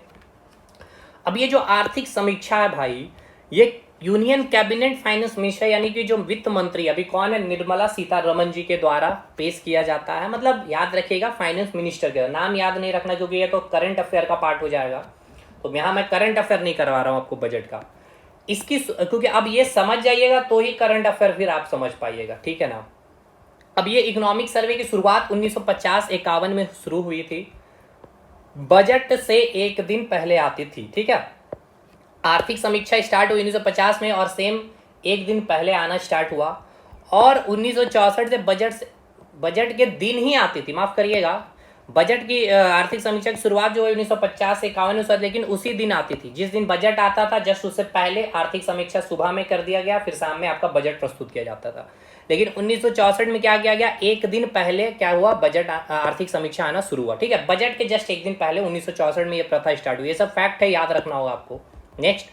Speaker 1: अब ये जो आर्थिक समीक्षा है भाई, ये यूनियन कैबिनेट फाइनेंस मिनिस्टर यानी कि जो वित्त मंत्री अभी कौन है, निर्मला सीतारमण जी के द्वारा पेश किया जाता है। मतलब याद रखिएगा फाइनेंस मिनिस्टर का नाम याद नहीं रखना, क्योंकि ये तो करंट अफेयर का पार्ट हो जाएगा। तो यहाँ मैं करंट अफेयर नहीं करवा रहा हूँ आपको बजट का, इसकी, क्योंकि अब ये समझ जाइएगा तो ही करंट अफेयर फिर आप समझ पाइएगा, ठीक है ना। अब ये इकोनॉमिक सर्वे की शुरुआत 1950-51 में शुरू हुई थी, बजट से एक दिन पहले आती थी, ठीक है। आर्थिक समीक्षा स्टार्ट हुई 1950 में और सेम एक दिन पहले आना स्टार्ट हुआ, और 1964 से बजट के दिन ही आती थी, माफ करिएगा, बजट की आर्थिक समीक्षा की शुरुआत जो है 1950 से 51 में, लेकिन उसी दिन आती थी जिस दिन बजट आता था, जस्ट उससे पहले आर्थिक समीक्षा सुबह में कर दिया गया, फिर शाम में आपका बजट प्रस्तुत किया जाता था। लेकिन 1964 में क्या किया गया, एक दिन पहले क्या हुआ, बजट आर्थिक समीक्षा आना शुरू हुआ, ठीक है। बजट के जस्ट एक दिन पहले 1964 में ये प्रथा स्टार्ट हुई। ये सब फैक्ट है, याद रखना होगा आपको। नेक्स्ट,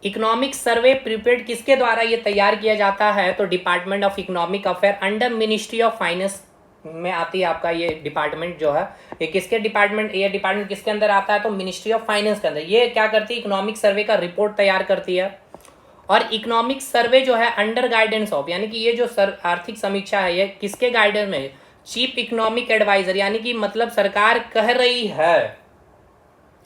Speaker 1: इकोनॉमिक सर्वे प्रिपेयर्ड किसके द्वारा ये तैयार किया जाता है? तो department of economic affair under ministry of finance में आती है आपका ये डिपार्टमेंट जो है। ये किसके डिपार्टमेंट, ये डिपार्टमेंट किसके अंदर आता है? तो मिनिस्ट्री ऑफ फाइनेंस के अंदर। ये क्या करती है? इकोनॉमिक सर्वे का रिपोर्ट तैयार करती है। और इकोनॉमिक सर्वे जो है अंडर गाइडेंस ऑफ, यानी कि ये जो आर्थिक समीक्षा है ये किसके गाइडेंस में? चीफ इकोनॉमिक एडवाइजर, यानी कि मतलब सरकार कह रही है,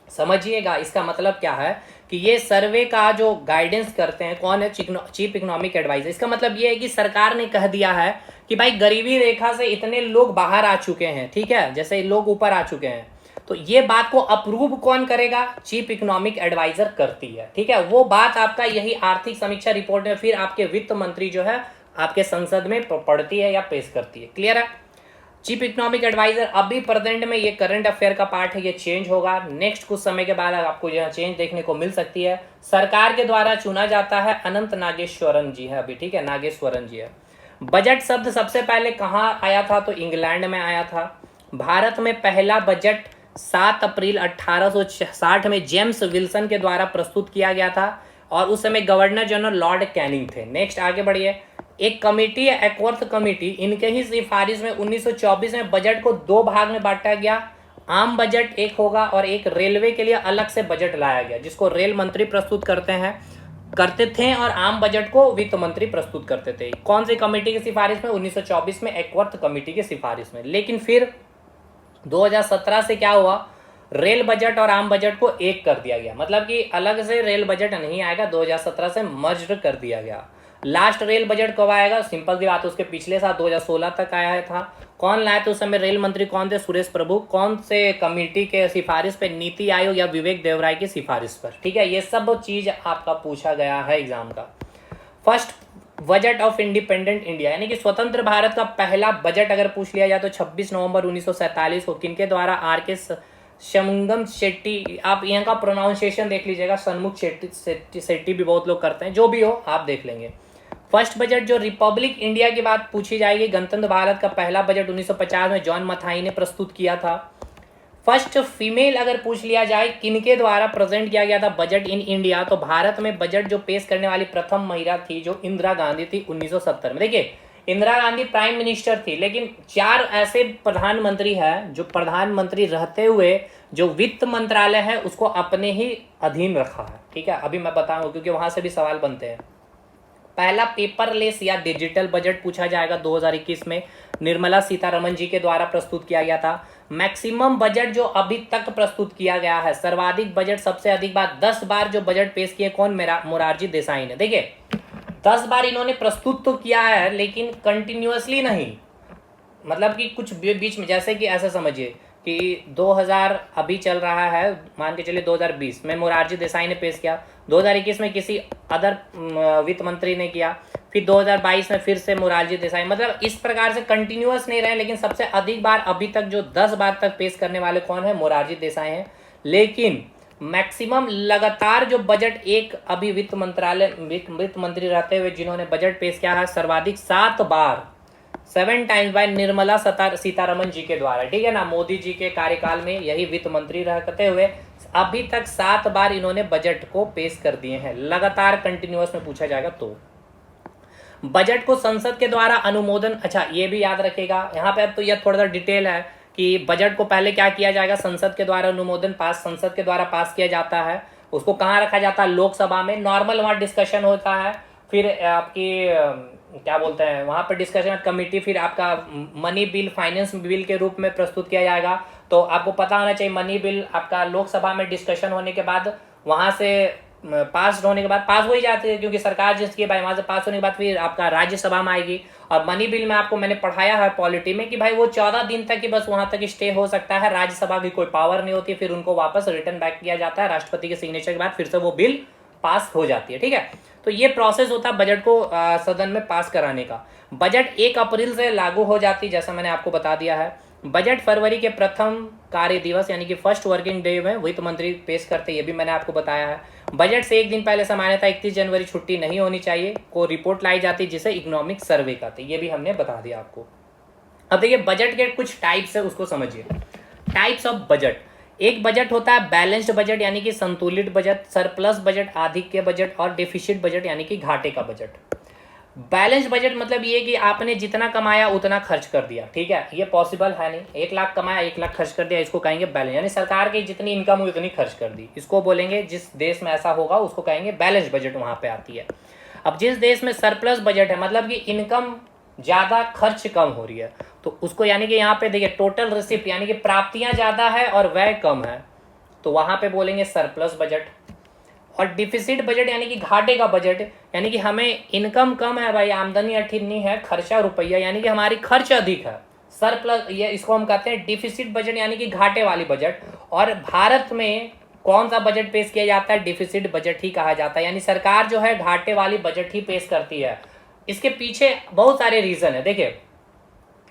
Speaker 1: समझिएगा इसका मतलब क्या है कि ये सर्वे का जो गाइडेंस करते हैं कौन है? Chief economic adviser. इसका मतलब ये है कि सरकार ने कह दिया है कि भाई गरीबी रेखा से इतने लोग बाहर आ चुके हैं, ठीक है, जैसे लोग ऊपर आ चुके हैं, तो ये बात को अप्रूव कौन करेगा? चीफ इकोनॉमिक एडवाइजर करती है, ठीक है। वो बात आपका यही आर्थिक समीक्षा रिपोर्ट में फिर आपके वित्त मंत्री जो है आपके संसद में पढ़ती है या पेश करती है। क्लियर है? चीफ इकोनॉमिक एडवाइजर अभी प्रेजेंट में ये करंट अफेयर का पार्ट है, ये चेंज होगा नेक्स्ट कुछ समय के बाद, आपको यह चेंज देखने को मिल सकती है। सरकार के द्वारा चुना जाता है अनंत नागेश्वरन जी है अभी, ठीक है, नागेश्वरन जी है। बजट शब्द सबसे पहले कहाँ आया था? तो इंग्लैंड में आया था। भारत में पहला बजट 7 अप्रैल 1860 में जेम्स विल्सन के द्वारा प्रस्तुत किया गया था और उस समय गवर्नर जनरल लॉर्ड कैनिंग थे। नेक्स्ट आगे बढ़िए। एक कमेटी है एकवर्थ कमेटी, इनके ही सिफारिश में 1924 में बजट को 2 भाग में बांटा गया। आम बजट एक होगा और एक रेलवे के लिए अलग से बजट लाया गया, जिसको रेल मंत्री प्रस्तुत करते थे और आम बजट को वित्त मंत्री प्रस्तुत करते थे। कौन सी कमेटी की सिफारिश में? 1924 में एकवर्थ कमेटी की सिफारिश में। लेकिन फिर 2017 से क्या हुआ? रेल बजट और आम बजट को एक कर दिया गया, मतलब कि अलग से रेल बजट नहीं आएगा, 2017 से मर्ज कर दिया गया। लास्ट रेल बजट कब आएगा? सिंपल सी बात, उसके पिछले साल 2016 तक आया था। कौन लाए थे उस समय रेल मंत्री? कौन थे? सुरेश प्रभु। कौन से कमेटी के सिफारिश पे? नीति आयोग या विवेक देवराय की सिफारिश पर, ठीक है। ये सब चीज आपका पूछा गया है एग्जाम का। First budget of independent India, यानी कि स्वतंत्र भारत का पहला बजट अगर पूछ लिया जाए तो 26 नवंबर 1947 को किनके द्वारा? आर के शमुगम शेट्टी। आप यहाँ का प्रोनाउंसिएशन देख लीजिएगा, सन्मुख शेट्टी भी बहुत लोग करते हैं, जो भी हो आप देख लेंगे। फर्स्ट बजट जो रिपब्लिक इंडिया की बात पूछी जाएगी, गणतंत्र भारत का पहला बजट 1950 में जॉन मथाई ने प्रस्तुत किया था। फर्स्ट फीमेल अगर पूछ लिया जाए किनके द्वारा प्रेजेंट किया गया था बजट इन इंडिया, तो भारत में बजट जो पेश करने वाली प्रथम महिला थी जो इंदिरा गांधी थी 1970 में। देखिए इंदिरा गांधी प्राइम मिनिस्टर थी, लेकिन 4 ऐसे प्रधानमंत्री हैं जो प्रधानमंत्री रहते हुए जो वित्त मंत्रालय है उसको अपने ही अधीन रखा है, ठीक है। अभी मैं बताऊंगा क्योंकि वहां से भी सवाल बनते हैं। पहला पेपरलेस या डिजिटल बजट पूछा जाएगा 2021 में, निर्मला सीतारमण जी के द्वारा प्रस्तुत किया गया था। मैक्सिमम बजट जो अभी तक प्रस्तुत किया गया है, सर्वाधिक बजट सबसे अधिक बार 10 बार जो बजट पेश किए, कौन? मोरारजी देसाई ने। देखिए 10 बार इन्होंने प्रस्तुत तो किया है लेकिन कंटिन्यूअसली नहीं, मतलब कि कुछ बीच में, जैसे कि ऐसा समझिए कि 2000 अभी चल रहा है, मान के चलिए 2020 में मोरारजी देसाई ने पेश किया, 2021 में किसी अदर वित्त मंत्री ने किया, फिर 2022 में फिर से मोरारजी देसाई, मतलब इस प्रकार से कंटिन्यूअस नहीं रहे। लेकिन सबसे अधिक बार अभी तक जो 10 बार तक पेश करने वाले कौन है? मोरारजी देसाई हैं। लेकिन मैक्सिमम लगातार जो बजट एक अभी वित्त मंत्री रहते हुए जिन्होंने बजट पेश किया है सर्वाधिक 7 बार, 7 टाइम्स बाय निर्मला सीतारमण जी के द्वारा, ठीक है ना। मोदी जी के कार्यकाल में यही वित्त मंत्री रहते हुए अभी तक 7 बार इन्होंने बजट को पेश कर दिए हैं, लगातार कंटिन्यूअस में पूछा जाएगा तो। बजट को संसद के द्वारा अनुमोदन, अच्छा ये भी याद रखेगा यहाँ पे, अब तो यह थोड़ा सा डिटेल है कि बजट को पहले क्या किया जाएगा? संसद के द्वारा अनुमोदन संसद के द्वारा पास किया जाता है। उसको कहाँ रखा जाता है? लोकसभा में। नॉर्मल वहाँ डिस्कशन होता है, फिर आपकी क्या बोलते हैं वहाँ पर डिस्कशन कमेटी, फिर आपका मनी बिल फाइनेंस बिल के रूप में प्रस्तुत किया जाएगा। तो आपको पता होना चाहिए मनी बिल आपका लोकसभा में डिस्कशन होने के बाद वहाँ से पास होने के बाद पास हो ही जाती है, क्योंकि सरकार जिसकी भाई वहाँ से पास होने के बाद फिर आपका राज्यसभा में आएगी। और मनी बिल में आपको मैंने पढ़ाया है पॉलिटी में कि भाई वो 14 दिन तक ही बस वहाँ तक स्टे हो सकता है, राज्यसभा की कोई पावर नहीं होती, फिर उनको वापस रिटर्न बैक किया जाता है, राष्ट्रपति के सिग्नेचर के बाद फिर से वो बिल पास हो जाती है, ठीक है। तो ये प्रोसेस होता है बजट को सदन में पास कराने का। बजट 1 अप्रैल से लागू हो जाती है, जैसा मैंने आपको बता दिया है। बजट फरवरी के प्रथम कार्य दिवस यानी कि फर्स्ट वर्किंग डे में वित्त मंत्री पेश करते हैं, ये भी मैंने आपको बताया है। बजट से एक दिन पहले सामान्यतः 31 जनवरी छुट्टी नहीं होनी चाहिए, को रिपोर्ट लाई जाती है जिसे इकोनॉमिक सर्वे कहते हैं, ये भी हमने बता दिया आपको। अब देखिए बजट के कुछ टाइप्स है, उसको समझिए। Types of budget. एक बजट होता है बैलेंस्ड बजट यानी कि संतुलित बजट, सरप्लस बजट आधिक के बजट, और डिफिसिट बजट यानी कि घाटे का बजट। बैलेंस बजट मतलब ये कि आपने जितना कमाया उतना खर्च कर दिया, ठीक है, ये पॉसिबल है नहीं। 1 लाख कमाया 1 लाख खर्च कर दिया, इसको कहेंगे बैलेंस, यानी सरकार की जितनी इनकम हुई उतनी खर्च कर दी, इसको बोलेंगे। जिस देश में ऐसा होगा उसको कहेंगे बैलेंस बजट, वहाँ पे आती है। अब जिस देश में सरप्लस बजट है मतलब कि इनकम ज़्यादा खर्च कम हो रही है, तो उसको यानी कि यहाँ पे देखिए टोटल रिसिप्ट यानी कि प्राप्तियाँ ज़्यादा है और व्यय कम है, तो वहाँ पे बोलेंगे सरप्लस बजट। और डिफिसिट बजट यानी कि घाटे का बजट, यानी कि हमें इनकम कम है भाई, आमदनी अठन्नी है, खर्चा रुपया, यानी कि हमारी खर्च अधिक है, सरप्लस, ये इसको हम कहते हैं डिफिसिट बजट यानी कि घाटे वाली बजट। और भारत में कौन सा बजट पेश किया जाता है? डिफिसिट बजट ही कहा जाता है, यानी सरकार जो है घाटे वाली बजट ही पेश करती है। इसके पीछे बहुत सारे रीजन है। देखिए,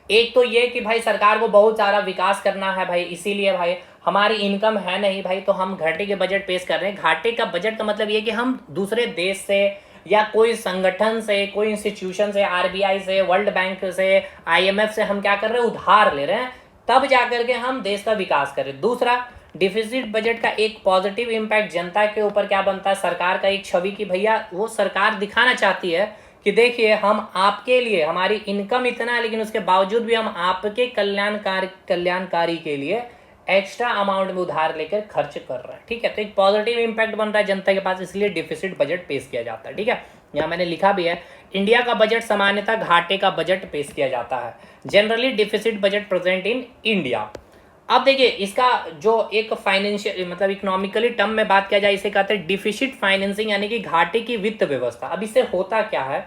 Speaker 1: एक तो ये कि भाई सरकार को बहुत सारा विकास करना है भाई, इसीलिए भाई हमारी इनकम है नहीं भाई, तो हम घाटे के बजट पेश कर रहे हैं। घाटे का बजट का मतलब ये कि हम दूसरे देश से या कोई संगठन से, कोई इंस्टीट्यूशन से, आरबीआई से, वर्ल्ड बैंक से, आईएमएफ से हम क्या कर रहे हैं? उधार ले रहे हैं, तब जाकर के हम देश का विकास कर रहे हैं। दूसरा, डिफिसिट बजट का एक पॉजिटिव इम्पैक्ट जनता के ऊपर क्या बनता है? सरकार का एक छवि की भैया वो सरकार दिखाना चाहती है कि देखिए हम आपके लिए, हमारी इनकम इतना है लेकिन उसके बावजूद भी हम आपके कल्याणकारी के लिए एक्स्ट्रा अमाउंट में उधार लेकर खर्च कर रहे हैं, ठीक है। तो एक पॉजिटिव इंपैक्ट बन रहा है जनता के पास, इसलिए डिफिसिट बजट पेश किया जाता है, ठीक है। यहाँ मैंने लिखा भी है, इंडिया का बजट सामान्यतः घाटे का बजट पेश किया जाता है। Generally deficit budget present in India. अब देखिए, इसका जो एक फाइनेंशियल मतलब इकोनॉमिकली टर्म में बात किया जाए, इसे कहते हैं डिफिसिट फाइनेंसिंग यानी कि घाटे की वित्त व्यवस्था। अब इससे होता क्या है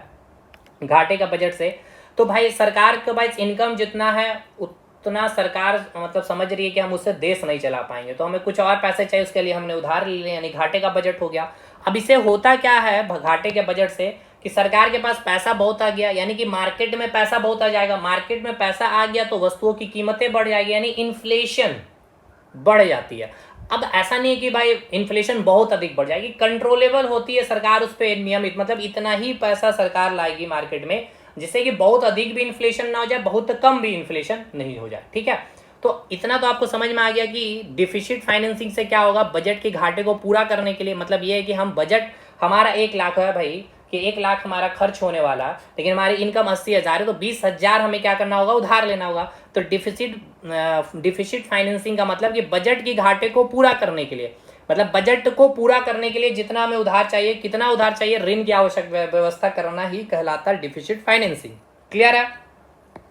Speaker 1: घाटे का बजट से? तो भाई सरकार के पास इनकम जितना है उतना सरकार मतलब समझ रही है कि हम उससे देश नहीं चला पाएंगे, तो हमें कुछ और पैसे चाहिए, उसके लिए हमने उधार ले लिया, यानी घाटे का बजट हो गया। अब इससे होता क्या है घाटे के बजट से कि सरकार के पास पैसा बहुत आ गया, यानी कि मार्केट में पैसा बहुत आ जाएगा। मार्केट में पैसा आ गया तो वस्तुओं की कीमतें बढ़ जाएगी, यानी इन्फ्लेशन बढ़ जाती है। अब ऐसा नहीं है कि भाई इन्फ्लेशन बहुत अधिक बढ़ जाएगी, कंट्रोलेबल होती है सरकार, उस पर नियमित मतलब इतना ही पैसा सरकार लाएगी मार्केट में, जिससे कि बहुत अधिक भी इन्फ्लेशन ना हो जाए, बहुत कम भी इन्फ्लेशन नहीं हो जाए, ठीक है। तो इतना तो आपको समझ में आ गया कि डिफिसिट फाइनेंसिंग से क्या होगा, बजट के घाटे को पूरा करने के लिए। मतलब ये है कि हम बजट, हमारा 1 लाख है भाई, कि 1 लाख हमारा खर्च होने वाला, लेकिन हमारी इनकम 80,000 है, तो 20,000 हमें क्या करना होगा? उधार लेना होगा। तो डिफिसिट फाइनेंसिंग का मतलब कि बजट की घाटे को पूरा करने के लिए, मतलब बजट को पूरा करने के लिए जितना हमें उधार चाहिए, कितना उधार चाहिए, ऋण की आवश्यक व्यवस्था करना ही कहलाता है डिफिसिट फाइनेंसिंग। क्लियर है?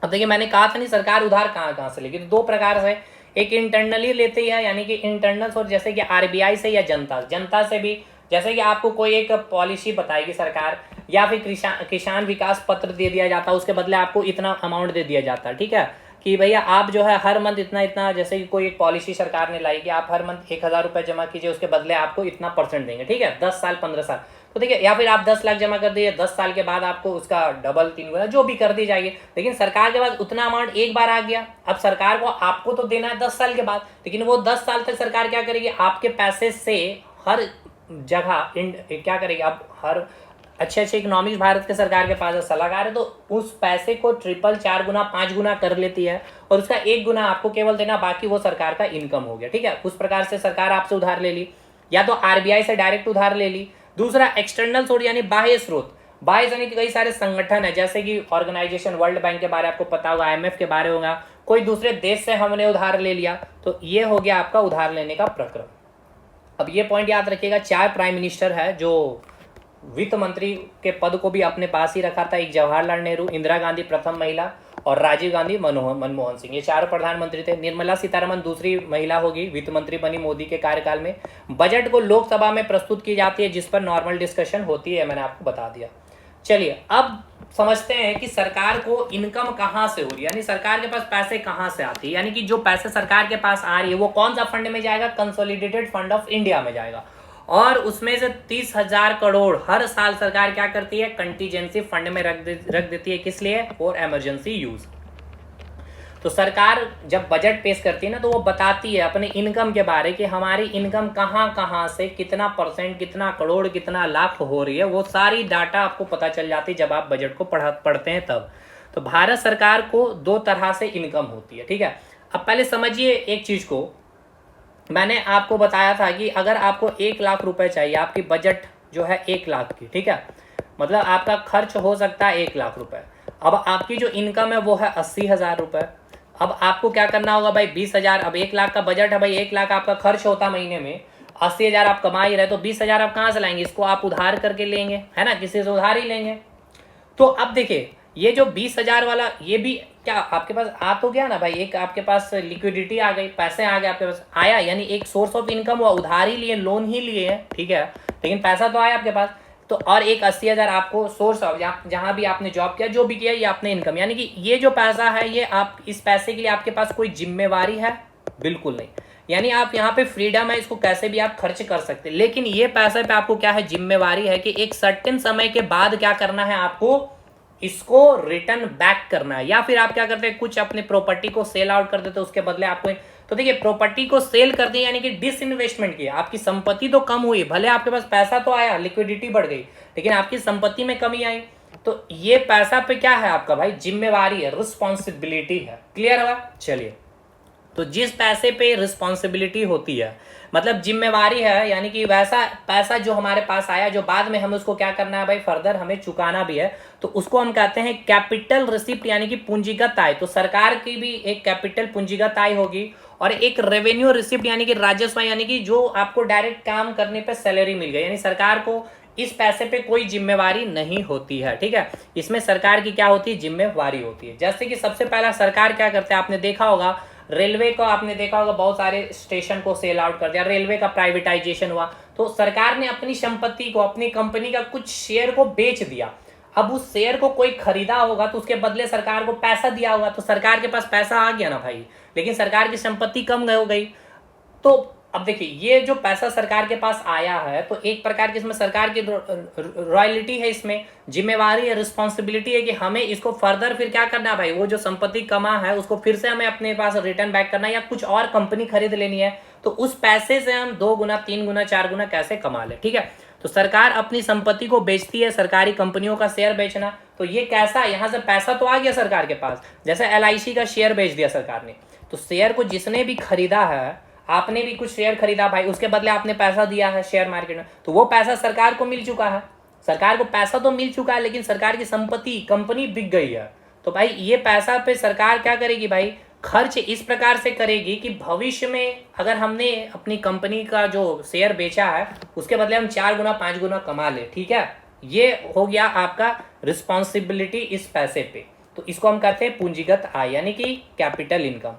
Speaker 1: अब देखिए, मैंने कहा था नहीं सरकार उधार कहाँ से लेगी, तो 2 प्रकार से, एक इंटरनली लेती है यानी कि इंटरनल सोर्स, जैसे कि आरबीआई से या जनता से भी। जैसे कि आपको कोई एक पॉलिसी बताएगी सरकार, या फिर किसान विकास पत्र दे दिया जाता है, उसके बदले आपको इतना अमाउंट दे दिया जाता है, ठीक है, कि भैया आप जो है हर मंथ इतना इतना, जैसे कि कोई एक पॉलिसी सरकार ने लाई कि आप हर मंथ 1,000 रुपये जमा कीजिए, उसके बदले आपको इतना % देंगे, ठीक है, 10 साल 15 साल। तो देखिए, या फिर आप 10 लाख जमा कर दीजिए, 10 साल के बाद आपको उसका डबल 3 गुना जो भी कर दी जाएगी, लेकिन सरकार के पास उतना अमाउंट एक बार आ गया। अब सरकार को आपको तो देना है 10 साल के बाद, लेकिन वो 10 साल तक सरकार क्या करेगी? आपके पैसे से हर जगह क्या करेगी? अब हर अच्छे इकोनॉमिक्स भारत के सरकार के पास सलाहकार है, तो उस पैसे को 3 4 गुना 5 गुना कर लेती है, और उसका 1 गुना आपको केवल देना, बाकी वो सरकार का इनकम हो गया, ठीक है। उस प्रकार से सरकार आपसे उधार ले ली, या तो आरबीआई से डायरेक्ट उधार ले ली। दूसरा, एक्सटर्नल सोर्स यानी बाह्य स्रोत। बाह्य यानी कि कई सारे संगठन है, जैसे कि ऑर्गेनाइजेशन, वर्ल्ड बैंक के बारे में आपको पता होगा, आईएमएफ के बारे होगा, कोई दूसरे देश से हमने उधार ले लिया, तो ये हो गया आपका उधार लेने का प्रक्रम। अब ये पॉइंट याद रखिएगा, 4 प्राइम मिनिस्टर है जो वित्त मंत्री के पद को भी अपने पास ही रखा था। एक जवाहरलाल नेहरू, इंदिरा गांधी प्रथम महिला, और राजीव गांधी, मनमोहन सिंह, ये 4 प्रधानमंत्री थे। निर्मला सीतारमन दूसरी महिला होगी, वित्त मंत्री बनी मोदी के कार्यकाल में। बजट को लोकसभा में प्रस्तुत की जाती है, जिस पर नॉर्मल डिस्कशन होती है, मैंने आपको बता दिया। चलिए, अब समझते हैं कि सरकार को इनकम कहाँ से हो रही है, यानी सरकार के पास पैसे कहाँ से आती है, यानी कि जो पैसे सरकार के पास आ रही है वो कौन सा फंड में जाएगा? कंसोलिडेटेड फंड ऑफ इंडिया में जाएगा, और उसमें से 30,000 करोड़ हर साल सरकार क्या करती है? कंटीजेंसी फंड में रख देती है। किस लिए? For emergency use. तो सरकार जब बजट पेश करती है ना, तो वो बताती है अपने इनकम के बारे कि हमारी इनकम कहाँ से, कितना %, कितना करोड़, कितना लाख हो रही है, वो सारी डाटा आपको पता चल जाती है जब आप बजट को पढ़ते हैं तब। तो भारत सरकार को 2 तरह से इनकम होती है, ठीक है। अब पहले समझिए एक चीज को मैंने आपको बताया था कि अगर आपको 1 लाख रुपए चाहिए, आपकी बजट जो है 1 लाख की, ठीक है, मतलब आपका खर्च हो सकता है 1 लाख रुपए। अब आपकी जो इनकम है वो है 80,000 रुपए। अब आपको क्या करना होगा भाई, 20,000, अब 1 लाख का बजट है भाई, 1 लाख आपका खर्च होता महीने में, 80,000 आप कमा ही रहे, तो 20,000 आप कहाँ से लाएंगे? इसको आप उधार करके लेंगे, है ना, किसी से उधार ही लेंगे। तो अब देखिए, ये जो 20,000 वाला, ये भी क्या आपके पास आ तो गया ना भाई, एक आपके पास लिक्विडिटी आ गई, पैसे आ गए आपके पास, आया, यानी एक सोर्स ऑफ इनकम हुआ, उधार ही लिए, लोन ही लिए हैं, ठीक है, लेकिन पैसा तो आया आपके पास। तो और एक 80,000 आपको सोर्स ऑफ, जहां भी आपने जॉब किया, जो भी किया, ये आपने इनकम, यानी कि ये जो पैसा है, ये आप, इस पैसे के लिए आपके पास कोई जिम्मेवारी है? बिल्कुल नहीं। यानी आप यहाँ पे फ्रीडम है, इसको कैसे भी आप खर्च कर सकते हैं, लेकिन ये पैसे पे आपको क्या है, जिम्मेवारी है कि एक सर्टेन समय के बाद क्या करना है आपको, इसको रिटर्न बैक करना है। या फिर आप क्या करते हैं, कुछ अपने प्रॉपर्टी को सेल आउट कर देते, उसके बदले आपको, तो देखिए, प्रॉपर्टी को सेल कर दिया यानी कि डिसइन्वेस्टमेंट किया, आपकी संपत्ति तो कम हुई, भले आपके पास पैसा तो आया, लिक्विडिटी बढ़ गई, लेकिन आपकी संपत्ति में कमी आई। तो ये पैसा पे क्या है आपका भाई, जिम्मेवारी है, रिस्पॉन्सिबिलिटी है। क्लियर हुआ? चलिए, तो जिस पैसे पे रिस्पॉन्सिबिलिटी होती है, मतलब जिम्मेवारी है, यानी कि वैसा पैसा जो हमारे पास आया, जो बाद में हमें उसको क्या करना है भाई, फर्दर हमें चुकाना भी है, तो उसको हम कहते हैं कैपिटल रिसिप्ट, यानी कि पूंजीगत आय। तो सरकार की भी एक कैपिटल पूंजीगत आय होगी, और एक रेवेन्यू रिसिप्ट, यानी कि राजस्व, यानी कि जो आपको डायरेक्ट काम करने पे सैलरी मिल गई, यानी सरकार को इस पैसे पे कोई जिम्मेवारी नहीं होती है, ठीक है। इसमें सरकार की क्या होती है, जिम्मेवारी होती है। जैसे कि सबसे पहला सरकार क्या करते हैं, आपने देखा होगा, रेलवे को आपने देखा होगा, बहुत सारे स्टेशन को सेल आउट कर दिया, रेलवे का प्राइवेटाइजेशन हुआ, तो सरकार ने अपनी संपत्ति को, अपनी कंपनी का कुछ शेयर को बेच दिया। अब उस शेयर को कोई खरीदा होगा, तो उसके बदले सरकार को पैसा दिया होगा, तो सरकार के पास पैसा आ गया ना भाई, लेकिन सरकार की संपत्ति कम हो गई। तो अब देखिए, ये जो पैसा सरकार के पास आया है, तो एक प्रकार की इसमें सरकार की रॉयल्टी है, इसमें जिम्मेवारी है, रिस्पॉन्सिबिलिटी है कि हमें इसको फर्दर फिर क्या करना है भाई, वो जो संपत्ति कमा है उसको फिर से हमें अपने पास रिटर्न बैक करना है, या कुछ और कंपनी खरीद लेनी है, तो उस पैसे से हम 2 गुना, 3 गुना, 4 गुना कैसे कमा ले, ठीक है। तो सरकार अपनी संपत्ति को बेचती है, सरकारी कंपनियों का शेयर बेचना, तो ये कैसा, यहाँ से पैसा तो आ गया सरकार के पास, जैसे LIC का शेयर बेच दिया सरकार ने, तो शेयर को जिसने भी खरीदा है, आपने भी कुछ शेयर खरीदा भाई, उसके बदले आपने पैसा दिया है शेयर मार्केट में, तो वो पैसा सरकार को मिल चुका है, सरकार को पैसा तो मिल चुका है, लेकिन सरकार की संपत्ति, कंपनी बिक गई है। तो भाई ये पैसा पे सरकार क्या करेगी भाई, खर्च इस प्रकार से करेगी कि भविष्य में अगर हमने अपनी कंपनी का जो शेयर बेचा है, उसके बदले हम 4 गुना 5 गुना कमा ले, ठीक है। ये हो गया आपका रिस्पॉन्सिबिलिटी इस पैसे पे, तो इसको हम कहते हैं पूंजीगत आय, यानी कि कैपिटल इनकम।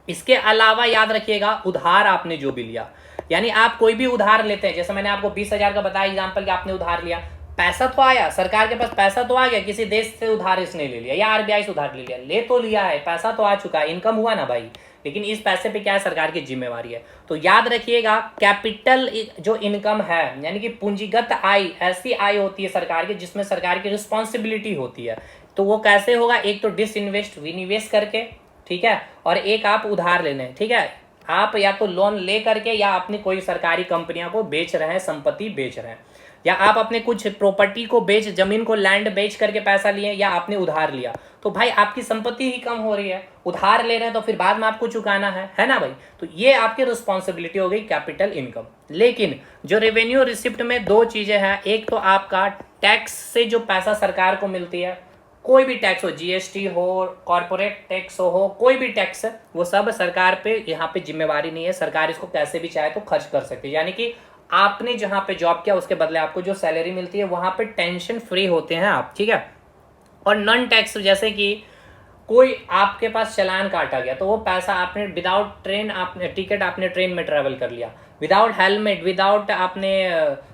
Speaker 1: इसके अलावा याद रखिएगा, उधार आपने जो भी लिया, यानी आप कोई भी उधार लेते हैं, जैसे मैंने आपको 20,000 का बताया एग्जांपल कि आपने उधार लिया, पैसा तो आया, सरकार के पास पैसा तो आ गया, किसी देश से उधार इसने ले लिया, या RBI से उधार ले लिया, ले तो लिया है, पैसा तो आ चुका है, इनकम हुआ ना भाई, लेकिन इस पैसे पे क्या है, सरकार की जिम्मेवारी है। तो याद रखिएगा, कैपिटल जो इनकम है, यानी कि पूंजीगत आय, ऐसी आय होती है सरकार की जिसमें सरकार की रिस्पॉन्सिबिलिटी होती है। तो वो कैसे होगा, एक तो डिसइन्वेस्ट, विनिवेश करके, ठीक है, और एक आप उधार लेने, ठीक है, आप या तो लोन ले करके, या अपनी कोई सरकारी कंपनियां को बेच रहे हैं, संपत्ति बेच रहे हैं, या आप अपने कुछ प्रॉपर्टी को बेच, जमीन को, लैंड बेच करके पैसा लिए, या आपने उधार लिया, तो भाई आपकी संपत्ति ही कम हो रही है, उधार ले रहे हैं तो फिर बाद में आपको चुकाना है ना भाई। तो ये आपकी रिस्पॉन्सिबिलिटी हो गई, कैपिटल इनकम। लेकिन जो रेवेन्यू रिसिप्ट में 2 चीजें हैं, एक तो आपका टैक्स से जो पैसा सरकार को मिलती है, कोई भी टैक्स हो, GST हो, कॉर्पोरेट टैक्स हो, कोई भी टैक्स, वो सब सरकार पे यहाँ पे जिम्मेवारी नहीं है, सरकार इसको कैसे भी चाहे तो खर्च कर सकती है। यानी कि आपने जहाँ पे जॉब किया, उसके बदले आपको जो सैलरी मिलती है, वहाँ पे टेंशन फ्री होते हैं आप, ठीक है। और नॉन टैक्स, जैसे कि कोई आपके पास चालान काटा गया, तो वो पैसा आपने विदाउट ट्रेन, आपने टिकट, आपने ट्रेन में ट्रेवल कर लिया, विदाउट हेलमेट, विदाउट आपने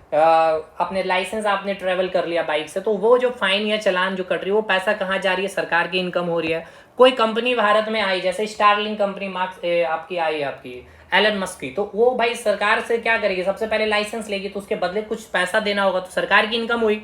Speaker 1: अपने लाइसेंस, आपने ट्रेवल कर लिया बाइक से, तो वो जो फाइन या चालान जो कट रही है, वो पैसा कहाँ जा रही है, सरकार की इनकम हो रही है। कोई कंपनी भारत में आई, जैसे स्टारलिंक कंपनी आपकी आई, आपकी एलन मस्क की, तो वो भाई सरकार से क्या करेगी, सबसे पहले लाइसेंस लेगी, तो उसके बदले कुछ पैसा देना होगा, तो सरकार की इनकम हुई।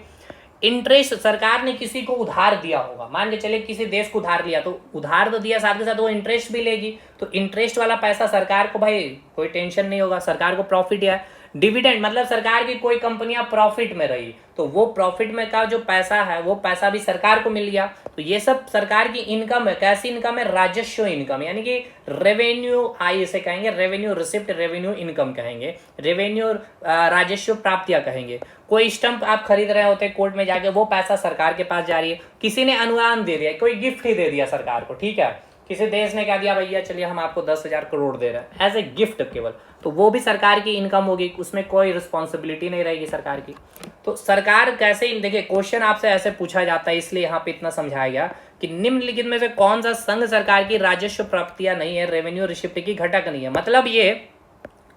Speaker 1: इंटरेस्ट, सरकार ने किसी को उधार दिया होगा, मान के चले किसी देश को उधार लिया, तो उधार तो दिया, साथ के साथ वो इंटरेस्ट भी लेगी, तो इंटरेस्ट वाला पैसा सरकार को भाई कोई टेंशन नहीं होगा, सरकार को प्रॉफिट है। डिविडेंड मतलब सरकार की कोई कंपनियां प्रॉफिट में रही तो वो प्रॉफिट में का जो पैसा है वो पैसा भी सरकार को मिल गया। तो ये सब सरकार की इनकम है। कैसी इनकम है? राजस्व इनकम, यानी कि रेवेन्यू आई इसे कहेंगे, रेवेन्यू रिसिप्ट, रेवेन्यू इनकम कहेंगे, रेवेन्यू राजस्व प्राप्तियां कहेंगे। कोई स्टंप आप खरीद रहे होते कोर्ट में जाके, वो पैसा सरकार के पास जा रही है। किसी ने अनुदान दे दिया, कोई गिफ्ट ही दे दिया सरकार को, ठीक है, किसी देश ने कह दिया भैया चलिए हम आपको 10,000 करोड़ दे रहे हैं एज ए गिफ्ट केवल, तो वो भी सरकार की इनकम होगी, उसमें कोई रिस्पॉन्सिबिलिटी नहीं रहेगी सरकार की। तो सरकार कैसे, देखिए क्वेश्चन आपसे ऐसे पूछा जाता है, इसलिए यहाँ पे इतना समझाया गया कि निम्नलिखित में से कौन सा संघ सरकार की राजस्व प्राप्तियां नहीं है, रेवेन्यू रिसिप्ट की घटक नहीं है। मतलब ये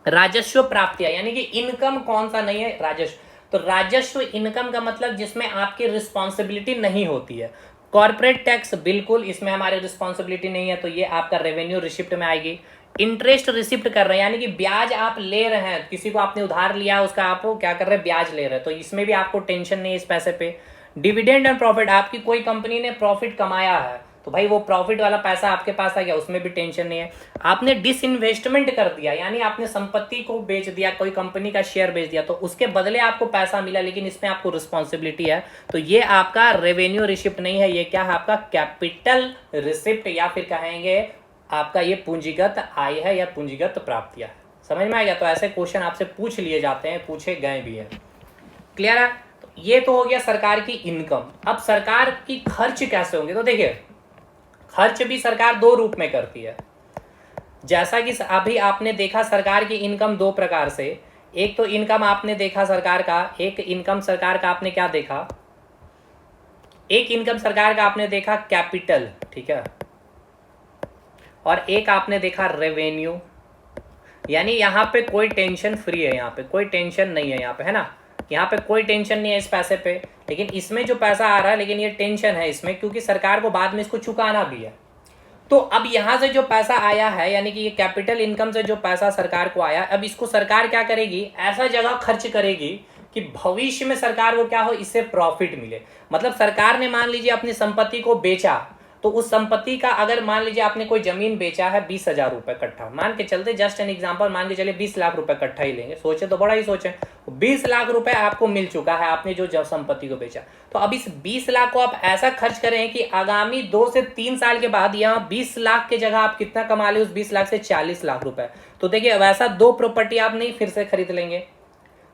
Speaker 1: राजस्व प्राप्तियां यानी कि इनकम कौन सा नहीं है? राजस्व। तो राजस्व इनकम का मतलब जिसमें आपकी रिस्पॉन्सिबिलिटी नहीं होती है। कॉर्पोरेट टैक्स बिल्कुल इसमें हमारी रिस्पॉन्सिबिलिटी नहीं है, तो ये आपका रेवेन्यू रिसिप्ट में आएगी। इंटरेस्ट रिसिप्ट कर रहे हैं यानी कि ब्याज आप ले रहे हैं, किसी को आपने उधार लिया उसका आप क्या कर रहे हैं? ब्याज ले रहे हैं, तो इसमें भी आपको टेंशन नहीं है इस पैसे पे। डिविडेंड एंड प्रॉफिट, आपकी कोई कंपनी ने प्रॉफिट कमाया है तो भाई वो प्रॉफिट वाला पैसा आपके पास आ गया, उसमें भी टेंशन नहीं है। आपने डिसइन्वेस्टमेंट कर दिया यानी आपने संपत्ति को बेच दिया, कोई कंपनी का शेयर बेच दिया, तो उसके बदले आपको पैसा मिला लेकिन इसमें आपको रिस्पॉन्सिबिलिटी है, तो ये आपका रेवेन्यू रिसिप्ट नहीं है, ये क्या है? आपका कैपिटल रिसिप्ट या फिर कहेंगे आपका ये पूंजीगत आय है या पूंजीगत प्राप्तियां। समझ में आ गया? तो ऐसे क्वेश्चन आपसे पूछ लिए जाते हैं, पूछे गए भी हैं। क्लियर है? तो ये तो हो गया सरकार की इनकम। अब सरकार की खर्च कैसे होंगे? तो देखिए खर्च भी सरकार दो रूप में करती है। जैसा कि अभी आपने देखा सरकार की इनकम दो प्रकार से, एक तो इनकम आपने देखा सरकार का, एक इनकम सरकार का आपने क्या देखा? एक इनकम सरकार का आपने देखा कैपिटल, ठीक है, और एक आपने देखा रेवेन्यू। यानी यहाँ पे कोई टेंशन फ्री है, यहाँ पे कोई टेंशन नहीं है, यहाँ पे है ना, यहाँ पे कोई टेंशन नहीं है इस पैसे पे, लेकिन इसमें जो पैसा आ रहा है लेकिन ये टेंशन है इसमें, क्योंकि सरकार को बाद में इसको चुकाना भी है। तो अब यहाँ से जो पैसा आया है यानी कि ये कैपिटल इनकम से जो पैसा सरकार को आया, अब इसको सरकार क्या करेगी? ऐसा जगह खर्च करेगी कि भविष्य में सरकार को क्या हो? इससे प्रॉफिट मिले। मतलब सरकार ने मान लीजिए अपनी संपत्ति को बेचा, तो उस संपत्ति का अगर मान लीजिए आपने कोई जमीन बेचा है 20,000 रुपए कट्ठा, मान के चलते, जस्ट एन एग्जांपल, मान के चलिए 20 लाख रुपए कट्ठा ही लेंगे, सोचे तो बड़ा ही सोचे, 20 लाख रुपए आपको मिल चुका है, आपने जो संपत्ति को बेचा। तो अब इस 20 लाख को आप ऐसा खर्च करें कि आगामी 2 से 3 साल के बाद यहाँ 20 लाख की जगह आप कितना कमा ले? उस 20 लाख से 40 लाख रुपए। तो देखिए वैसा दो प्रॉपर्टी आप नहीं फिर से खरीद लेंगे।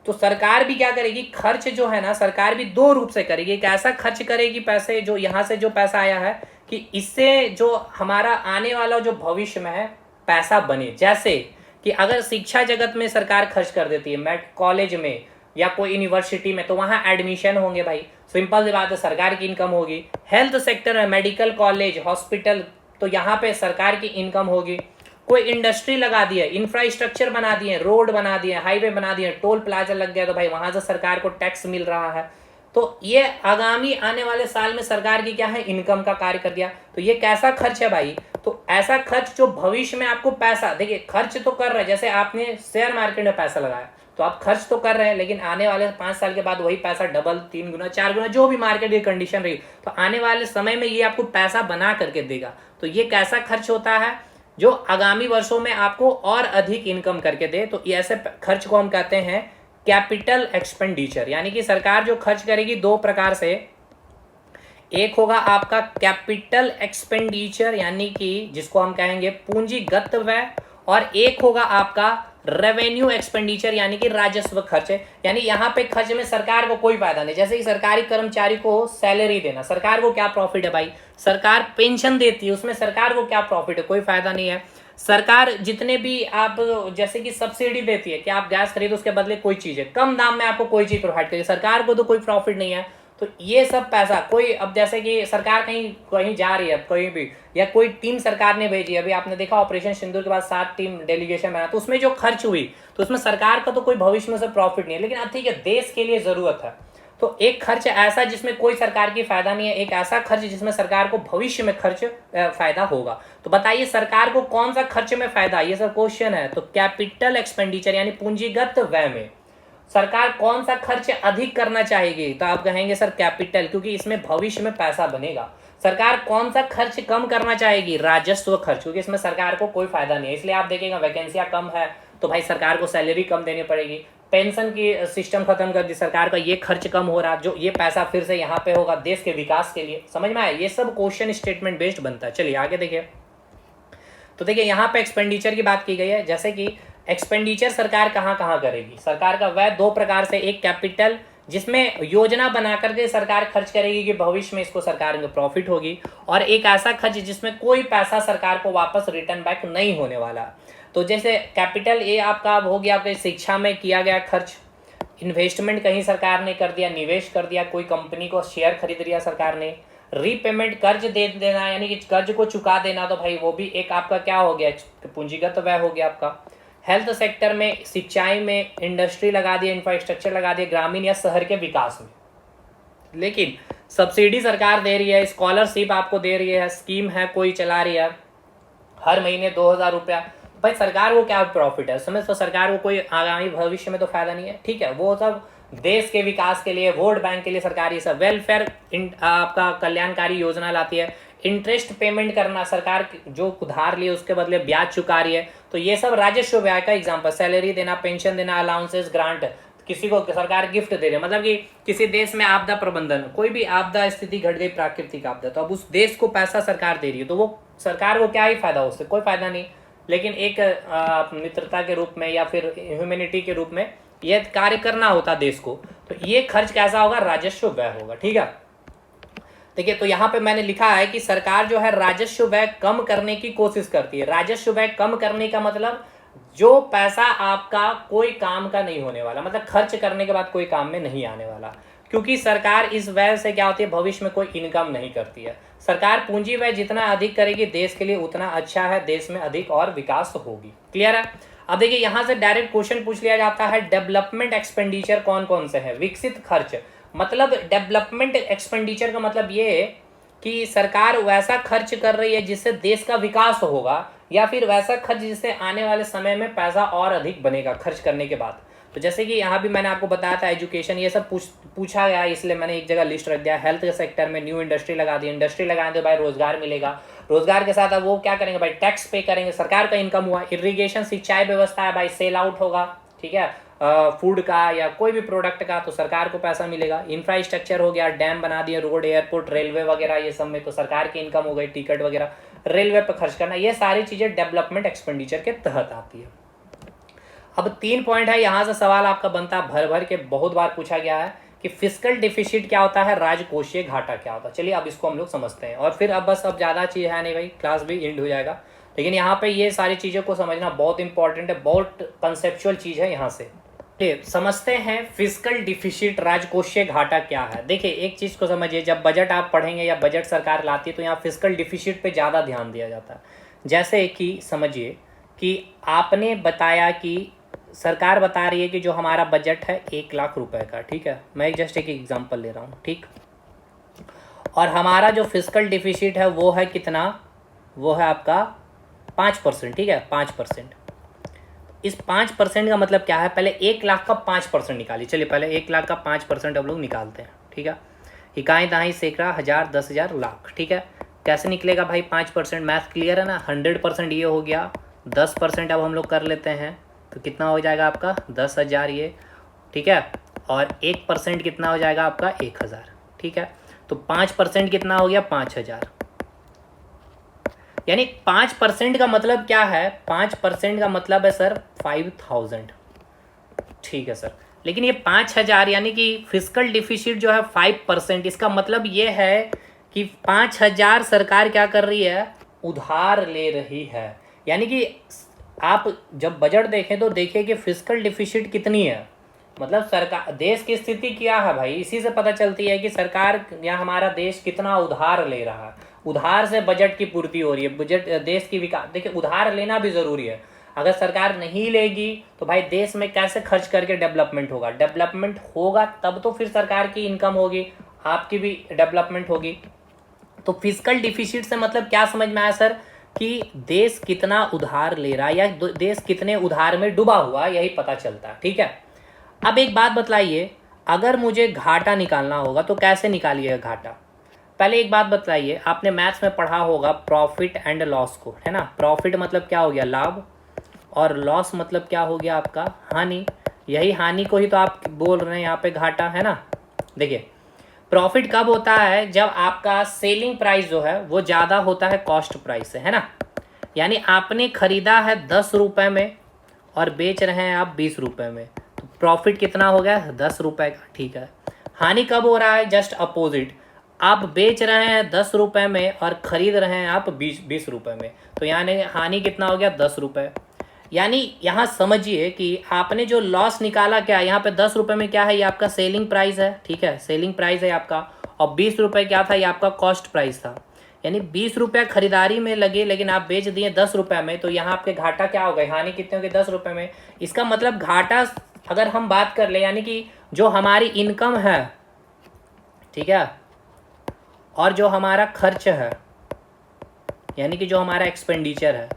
Speaker 1: तो सरकार भी क्या करेगी? खर्च जो है ना, सरकार भी दो रूप से करेगी। एक ऐसा खर्च करेगी पैसे, जो यहाँ से जो पैसा आया है, कि इससे जो हमारा आने वाला जो भविष्य में है पैसा बने। जैसे कि अगर शिक्षा जगत में सरकार खर्च कर देती है, कॉलेज में या कोई यूनिवर्सिटी में, तो वहाँ एडमिशन होंगे भाई, सिंपल सी बात है, सरकार की इनकम होगी। हेल्थ सेक्टर में, मेडिकल कॉलेज, हॉस्पिटल, तो यहाँ पे सरकार की इनकम होगी। कोई इंडस्ट्री लगा दी है, इंफ्रास्ट्रक्चर बना दिए, रोड बना दिए, हाईवे बना दिए, टोल प्लाजा लग गया, तो भाई वहां से सरकार को टैक्स मिल रहा है। तो ये आगामी आने वाले साल में सरकार की क्या है? इनकम का कार्य कर दिया। तो ये कैसा खर्च है भाई? तो ऐसा खर्च जो भविष्य में आपको पैसा, देखिए खर्च तो कर रहे हैं, जैसे आपने शेयर मार्केट में पैसा लगाया तो आप खर्च तो कर रहे हैं, लेकिन आने वाले 5 साल के बाद वही पैसा डबल, 3 गुना, 4 गुना, जो भी मार्केट की कंडीशन रही, तो आने वाले समय में ये आपको पैसा बना करके देगा। तो ये कैसा खर्च होता है? जो आगामी वर्षों में आपको और अधिक इनकम करके दे। तो ऐसे खर्च को हम कहते हैं कैपिटल एक्सपेंडिचर। यानी कि सरकार जो खर्च करेगी दो प्रकार से, एक होगा आपका कैपिटल एक्सपेंडिचर यानी कि जिसको हम कहेंगे पूंजीगत व्यय, और एक होगा आपका रेवेन्यू एक्सपेंडिचर यानी कि राजस्व खर्च। यानी यहाँ पे खर्च में सरकार को कोई फायदा नहीं। जैसे कि सरकारी कर्मचारी को सैलरी देना, सरकार को क्या प्रॉफिट है भाई? सरकार पेंशन देती है, उसमें सरकार को क्या प्रॉफिट है? कोई फायदा नहीं है। सरकार जितने भी आप जैसे कि सब्सिडी देती है कि आप गैस खरीदो, उसके बदले कोई चीज है, कम दाम में आपको कोई चीज प्रोवाइड करेगी, सरकार को तो कोई प्रॉफिट नहीं है। तो ये सब पैसा कोई, अब जैसे कि सरकार कहीं कहीं जा रही है कहीं भी, या कोई टीम सरकार ने भेजी, अभी आपने देखा ऑपरेशन सिंदूर के बाद 7 टीम डेलीगेशन बना, तो उसमें जो खर्च हुई तो उसमें सरकार का तो कोई भविष्य में से प्रॉफिट नहीं है, लेकिन ठीक है देश के लिए जरूरत है। तो एक खर्च ऐसा जिसमें कोई सरकार की फायदा नहीं है, एक ऐसा खर्च जिसमें सरकार को भविष्य में खर्च फायदा होगा। तो बताइए सरकार को कौन सा खर्च में फायदा, ये सर क्वेश्चन है। तो कैपिटल एक्सपेंडिचर यानी पूंजीगत व्यय में सरकार कौन सा खर्च अधिक करना चाहेगी? तो आप कहेंगे सर कैपिटल, क्योंकि इसमें भविष्य में पैसा बनेगा। सरकार कौन सा खर्च कम करना चाहेगी? राजस्व खर्च, क्योंकि इसमें सरकार को कोई फायदा नहीं है। इसलिए आप देखेंगे वैकेंसियां कम है तो भाई सरकार को सैलरी कम देनी पड़ेगी, पेंशन की सिस्टम खत्म कर दी सरकार का, ये खर्च कम हो रहा, जो ये पैसा फिर से यहाँ पे होगा देश के विकास के लिए। समझ में आया, ये सब क्वेश्चन स्टेटमेंट बेस्ड बनता है। चलिए आगे देखिए। तो देखिए यहाँ पे एक्सपेंडिचर की बात की गई है, जैसे कि एक्सपेंडिचर सरकार कहाँ कहाँ करेगी। सरकार का व्यय दो प्रकार से, एक कैपिटल जिसमें योजना बना करके सरकार खर्च करेगी कि भविष्य में इसको सरकार में प्रॉफिट होगी, और एक ऐसा खर्च जिसमें कोई पैसा सरकार को वापस रिटर्न बैक नहीं होने वाला। तो जैसे कैपिटल ये आपका हो गया, आपके शिक्षा में किया गया खर्च, इन्वेस्टमेंट कहीं सरकार ने कर दिया, निवेश कर दिया, कोई कंपनी को शेयर खरीद लिया सरकार ने। रीपेमेंट कर्ज दे देना, यानी कि कर्ज को चुका देना, तो भाई वो भी एक आपका क्या हो गया, पूंजीगत व्यय हो गया आपका। हेल्थ सेक्टर में, सिंचाई में इंडस्ट्री लगा दिया, इंफ्रास्ट्रक्चर लगा दिया ग्रामीण या शहर के विकास में। लेकिन सब्सिडी सरकार दे रही है, स्कॉलरशिप आपको दे रही है, स्कीम है कोई चला रही है, हर महीने 2000 रुपया, भाई सरकार को क्या प्रॉफिट है समझ। तो सरकार को कोई आगामी भविष्य में तो फायदा नहीं है, ठीक है। वो सब देश के विकास के लिए, वोट बैंक के लिए सरकार ये सब वेलफेयर आपका कल्याणकारी योजना लाती है। इंटरेस्ट पेमेंट करना, सरकार जो उधार लिए उसके बदले ब्याज चुका रही है, तो ये सब राजस्व व्यय का एग्जाम्पल। सैलरी देना, पेंशन देना, अलाउंसेस, ग्रांट, किसी को सरकार गिफ्ट दे रही है, मतलब कि किसी देश में आपदा प्रबंधन, कोई भी आपदा स्थिति घट गई, प्राकृतिक आपदा, तो अब उस देश को पैसा सरकार दे रही है, तो वो सरकार को क्या ही फायदा, उससे कोई फायदा नहीं। लेकिन एक मित्रता के रूप में या फिर ह्यूमैनिटी के रूप में ये कार्य करना होता देश को, तो ये खर्च कैसा होगा, राजस्व व्यय होगा, ठीक है। देखिए तो यहाँ पे मैंने लिखा है कि सरकार जो है राजस्व व्यय कम करने की कोशिश करती है। राजस्व व्यय कम करने का मतलब जो पैसा आपका कोई काम का नहीं होने वाला, मतलब खर्च करने के बाद कोई काम में नहीं आने वाला, क्योंकि सरकार इस व्यय से क्या होती है, भविष्य में कोई इनकम नहीं करती है। सरकार पूंजी व्यय जितना अधिक करेगी देश के लिए उतना अच्छा है, देश में अधिक और विकास होगी। क्लियर है। अब देखिए यहाँ से डायरेक्ट क्वेश्चन पूछ लिया जाता है, डेवलपमेंट एक्सपेंडिचर कौन कौन से है। विकसित खर्च, मतलब डेवलपमेंट एक्सपेंडिचर का मतलब ये है कि सरकार वैसा खर्च कर रही है जिससे देश का विकास होगा, या फिर वैसा खर्च जिससे आने वाले समय में पैसा और अधिक बनेगा खर्च करने के बाद। तो जैसे कि यहाँ भी मैंने आपको बताया था एजुकेशन, ये सब पूछा गया, इसलिए मैंने एक जगह लिस्ट रख दिया। हेल्थ के सेक्टर में न्यू इंडस्ट्री लगा दी, इंडस्ट्री लगाने तो भाई रोजगार मिलेगा, रोजगार के साथ अब वो क्या करेंगे भाई, टैक्स पे करेंगे, सरकार का इनकम हुआ। इरिगेशन, सिंचाई व्यवस्था है भाई, सेल आउट होगा, ठीक है, फूड का या कोई भी प्रोडक्ट का, तो सरकार को पैसा मिलेगा। इंफ्रास्ट्रक्चर हो गया, डैम बना दिए, रोड, एयरपोर्ट, रेलवे वगैरह, ये सब में तो सरकार की इनकम हो गई, टिकट वगैरह, रेलवे पर खर्च करना, ये सारी चीजें डेवलपमेंट एक्सपेंडिचर के तहत आती है। अब 3 पॉइंट है, यहाँ से सवाल आपका बनता है भर भर के, बहुत बार पूछा गया है कि फिस्कल डिफिसिट क्या होता है, राजकोषीय घाटा क्या होता है। चलिए अब इसको हम लोग समझते हैं, और फिर अब बस अब ज़्यादा चीज़ है नहीं भाई, क्लास भी एंड हो जाएगा। लेकिन यहाँ पे ये सारी चीज़ों को समझना बहुत इंपॉर्टेंट है, बहुत कंसेप्चुअल चीज़ है। यहाँ से समझते हैं फिस्कल डिफिसिट, राजकोषीय घाटा क्या है। देखिए एक चीज़ को समझिए, जब बजट आप पढ़ेंगे या बजट सरकार लाती है तो यहाँ फिस्कल डिफिसिट पे ज़्यादा ध्यान दिया जाता है। जैसे कि समझिए कि आपने बताया कि सरकार बता रही है कि जो हमारा बजट है 1 लाख रुपए का, ठीक है, मैं जस्ट एक एग्जांपल ले रहा हूँ, ठीक, और हमारा जो फिस्कल डिफिसिट है वो है कितना, वो है आपका 5%, ठीक है, 5%। इस 5% का मतलब क्या है, पहले 1 लाख का 5% निकालिए। चलिए पहले 1 लाख का 5% हम लोग निकालते हैं, ठीक है। इकाई, दहाई, सैकड़ा, हज़ार, 10,000, लाख, ठीक है। कैसे निकलेगा भाई 5%, मैथ क्लियर है ना। 100% ये हो गया, 10% अब हम लोग कर लेते हैं, तो कितना हो जाएगा आपका 10,000 ये, ठीक है, और 1% कितना हो जाएगा आपका 1,000, ठीक है। तो 5% कितना हो गया 5,000, यानी 5% का मतलब क्या है, 5% का मतलब है सर 5,000, ठीक है सर। लेकिन ये 5,000 यानी कि फिस्कल डिफिसिट जो है 5%, इसका मतलब ये है कि 5,000 सरकार क्या कर रही है, उधार ले रही है। यानी कि आप जब बजट देखें तो देखिए कि फिस्कल डिफिसिट कितनी है, मतलब सरकार, देश की स्थिति क्या है भाई, इसी से पता चलती है कि सरकार या हमारा देश कितना उधार ले रहा है। उधार से बजट की पूर्ति हो रही है, बजट देश की विकास। देखिए उधार लेना भी ज़रूरी है, अगर सरकार नहीं लेगी तो भाई देश में कैसे खर्च करके डेवलपमेंट होगा। डेवलपमेंट होगा तब तो फिर सरकार की इनकम होगी, आपकी भी डेवलपमेंट होगी। तो फिस्कल डिफिसिट से मतलब क्या समझ में आया सर, कि देश कितना उधार ले रहा है या देश कितने उधार में डूबा हुआ, यही पता चलता है, ठीक है। अब एक बात बतलाइए, अगर मुझे घाटा निकालना होगा तो कैसे निकालिएगा घाटा। पहले एक बात बताइए, आपने मैथ्स में पढ़ा होगा प्रॉफिट एंड लॉस को, है ना। प्रॉफिट मतलब क्या हो गया, लाभ, और लॉस मतलब क्या हो गया आपका, हानि। यही हानि को ही तो आप बोल रहे हैं यहाँ पे घाटा, है ना। देखिए प्रॉफिट कब होता है, जब आपका सेलिंग प्राइस जो है वो ज़्यादा होता है कॉस्ट प्राइस से, है ना। यानी आपने खरीदा है 10 रुपये में और बेच रहे हैं आप 20 रुपये में, तो प्रॉफिट कितना हो गया, 10 रुपये का, ठीक है। हानि कब हो रहा है, जस्ट अपोजिट, आप बेच रहे हैं 10 रुपये में और ख़रीद रहे हैं आप 20 रुपये में, तो यानी हानि कितना हो गया, 10 रुपये। यानी यहाँ समझिए कि आपने जो लॉस निकाला क्या, यहाँ पे 10 रुपये में क्या है, ये आपका सेलिंग प्राइस है, ठीक है, सेलिंग प्राइस है आपका, और 20 रुपये क्या था, ये आपका कॉस्ट प्राइस था। यानी 20 रुपये खरीदारी में लगे लेकिन आप बेच दिए 10 रुपये में, तो यहाँ आपके घाटा क्या हो गए, हानि कितने हो गए, 10 रुपये में। इसका मतलब घाटा अगर हम बात कर ले, यानी कि जो हमारी इनकम है, ठीक है, और जो हमारा खर्च है, यानी कि जो हमारा एक्सपेंडिचर है,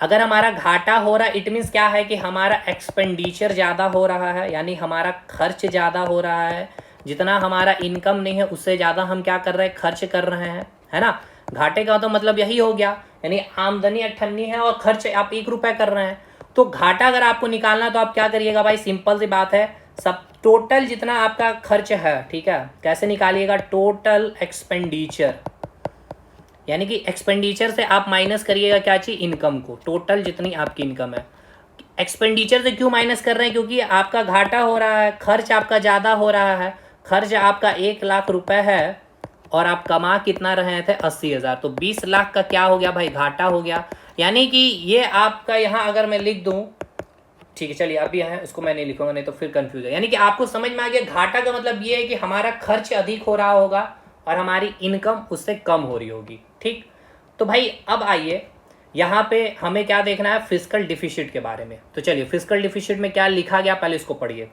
Speaker 1: अगर हमारा घाटा हो रहा है, इट मीन्स क्या है कि हमारा एक्सपेंडिचर ज़्यादा हो रहा है, यानी हमारा खर्च ज़्यादा हो रहा है। जितना हमारा इनकम नहीं है उससे ज़्यादा हम क्या कर रहे हैं, खर्च कर रहे हैं, है ना। घाटे का तो मतलब यही हो गया, यानी आमदनी 98 है और खर्च आप 1 रुपये कर रहे हैं। तो घाटा अगर आपको निकालना तो आप क्या करिएगा भाई, सिंपल सी बात है, सब टोटल जितना आपका खर्च है, ठीक है, कैसे निकालिएगा, टोटल एक्सपेंडिचर, यानी कि एक्सपेंडिचर से आप माइनस करिएगा क्या चीज़, इनकम को, टोटल जितनी आपकी इनकम है। एक्सपेंडिचर से क्यों माइनस कर रहे हैं, क्योंकि आपका घाटा हो रहा है, खर्च आपका ज़्यादा हो रहा है। खर्च आपका 1 लाख रुपए है और आप कमा कितना रहे थे, 80,000, तो 20 लाख का क्या हो गया भाई, घाटा हो गया। यानी कि ये आपका यहाँ अगर मैं लिख दूँ, ठीक है चलिए अभी है उसको मैं नहीं लिखूंगा, नहीं तो फिर कंफ्यूज है। यानी कि आपको समझ में आ गया, घाटा का मतलब ये है कि हमारा खर्च अधिक हो रहा होगा और हमारी इनकम उससे कम हो रही होगी, ठीक। तो भाई अब आइए यहाँ पे हमें क्या देखना है, फिस्कल डिफिसिट के बारे में। तो चलिए फिस्कल डिफिसिट में क्या लिखा गया, पहले इसको पढ़िए।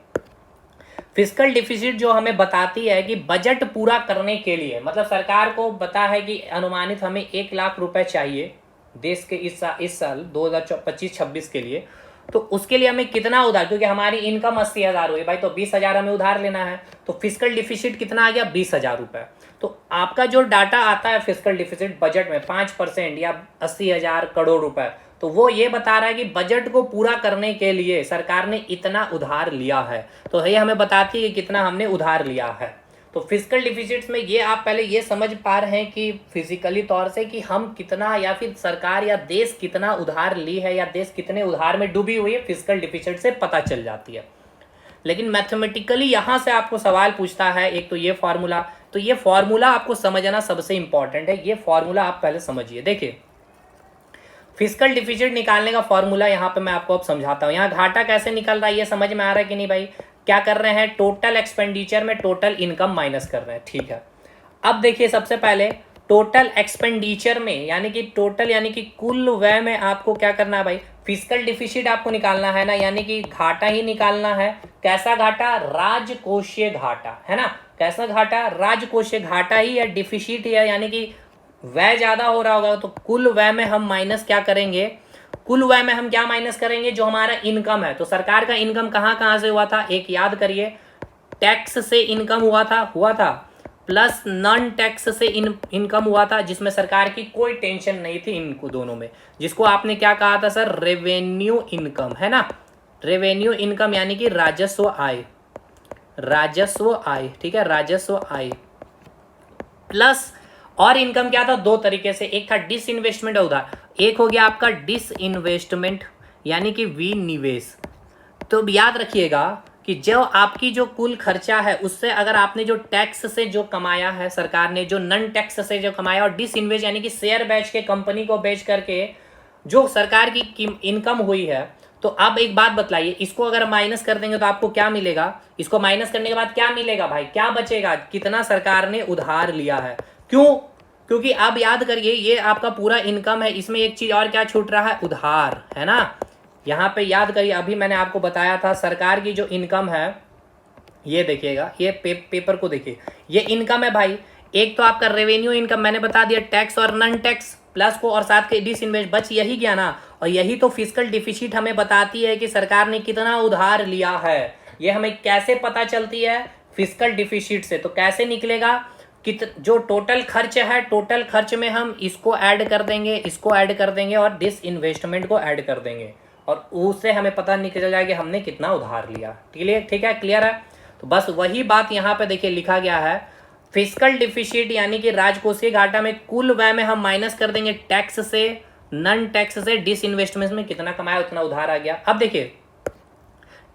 Speaker 1: फिस्कल डिफिसिट जो हमें बताती है कि बजट पूरा करने के लिए, मतलब सरकार को पता है कि अनुमानित हमें 1 लाख रुपए चाहिए देश के इस साल 2025-26 के लिए, तो उसके लिए हमें कितना उधार, क्योंकि हमारी इनकम 80,000 हुई भाई, तो 20,000 हमें उधार लेना है, तो फिस्कल डिफिसिट कितना आ गया, 20,000 रुपये। तो आपका जो डाटा आता है फिस्कल डिफिसिट बजट में 5% या 80,000 करोड़ रुपए, तो वो ये बता रहा है कि बजट को पूरा करने के लिए सरकार ने इतना उधार लिया है। तो ये हमें बताती है कि कितना हमने उधार लिया है। तो फिस्कल डिफिसिट्स में ये आप पहले ये समझ पा रहे हैं कि फिजिकली तौर से कि हम कितना, या फिर सरकार या देश कितना उधार ली है, या देश कितने उधार में डूबी हुई है, फिस्कल डिफिसिट से पता चल जाती है। लेकिन मैथमेटिकली यहाँ से आपको सवाल पूछता है, एक तो ये फार्मूला, तो ये फार्मूला आपको समझना सबसे इंपॉर्टेंट है। ये फार्मूला आप पहले समझिए। देखिए फिस्कल डिफिसिट निकालने का फार्मूला यहाँ पे मैं आपको अब समझाता हूँ। यहाँ घाटा कैसे निकल रहा है ये समझ में आ रहा है कि नहीं भाई। क्या कर रहे हैं, टोटल एक्सपेंडिचर में टोटल इनकम माइनस कर रहे हैं, ठीक है। अब देखिए सबसे पहले टोटल एक्सपेंडिचर में, यानी कि टोटल यानी कि कुल व्यय में आपको क्या करना है भाई, फिस्कल डिफिसिट आपको निकालना है ना, यानी कि घाटा ही निकालना है। कैसा घाटा, राजकोषीय घाटा, है ना। कैसा घाटा, राजकोषीय घाटा ही या डिफिसिट है, यानी कि व्यय ज्यादा हो रहा होगा, तो कुल व्यय में हम माइनस क्या करेंगे, कुल व्यय में हम क्या माइनस करेंगे, जो हमारा इनकम है। तो सरकार का इनकम कहाँ से हुआ था, एक याद करिए, टैक्स से इनकम हुआ था प्लस नॉन टैक्स से इनकम हुआ था, जिसमें सरकार की कोई टेंशन नहीं थी इनको दोनों में, जिसको आपने क्या कहा था सर, रेवेन्यू इनकम, है ना। रेवेन्यू इनकम यानी कि राजस्व आय, ठीक है, राजस्व आय प्लस और इनकम क्या था, दो तरीके से, एक था डिसइन्वेस्टमेंट और उधार। एक हो गया आपका डिसइन्वेस्टमेंट यानी कि विनिवेश। तो याद रखिएगा कि जो आपकी जो कुल खर्चा है उससे अगर आपने जो टैक्स से जो कमाया है, सरकार ने जो नॉन टैक्स से जो कमाया, और डिसइन्वेस्ट यानी कि शेयर बेच के, कंपनी को बेच करके जो सरकार की इनकम हुई है, तो अब एक बात बतलाइए, इसको अगर माइनस कर देंगे तो आपको क्या मिलेगा, इसको माइनस करने के बाद क्या मिलेगा भाई, क्या बचेगा, कितना सरकार ने उधार लिया है। क्यों, क्योंकि अब याद करिए ये आपका पूरा इनकम है, इसमें एक चीज और क्या छूट रहा है, उधार, है ना। यहाँ पे याद करिए, अभी मैंने आपको बताया था सरकार की जो इनकम है, ये देखिएगा, ये पेपर को देखिए, ये इनकम है भाई। एक तो आपका रेवेन्यू इनकम मैंने बता दिया, टैक्स और नॉन टैक्स प्लस को, और साथ के डिसइन्वेस्ट, बच यही गया ना। और यही तो फिस्कल डिफिसिट हमें बताती है कि सरकार ने कितना उधार लिया है। ये हमें कैसे पता चलती है, फिस्कल डिफिसिट से। तो कैसे निकलेगा, जो टोटल खर्च है, टोटल खर्च में हम इसको ऐड कर देंगे, इसको ऐड कर देंगे और डिसइन्वेस्टमेंट को ऐड कर देंगे, और उससे हमें पता निकल जाएगा कि हमने कितना उधार लिया। ठीक है, क्लियर है। तो बस वही बात यहाँ पे देखिए लिखा गया है, फिस्कल डिफिसिट यानी कि राजकोषीय घाटा में कुल व्यय में हम माइनस कर देंगे टैक्स से, नन टैक्स से, डिसइन्वेस्टमेंट में कितना कमाया उतना उधार आ गया। अब देखिए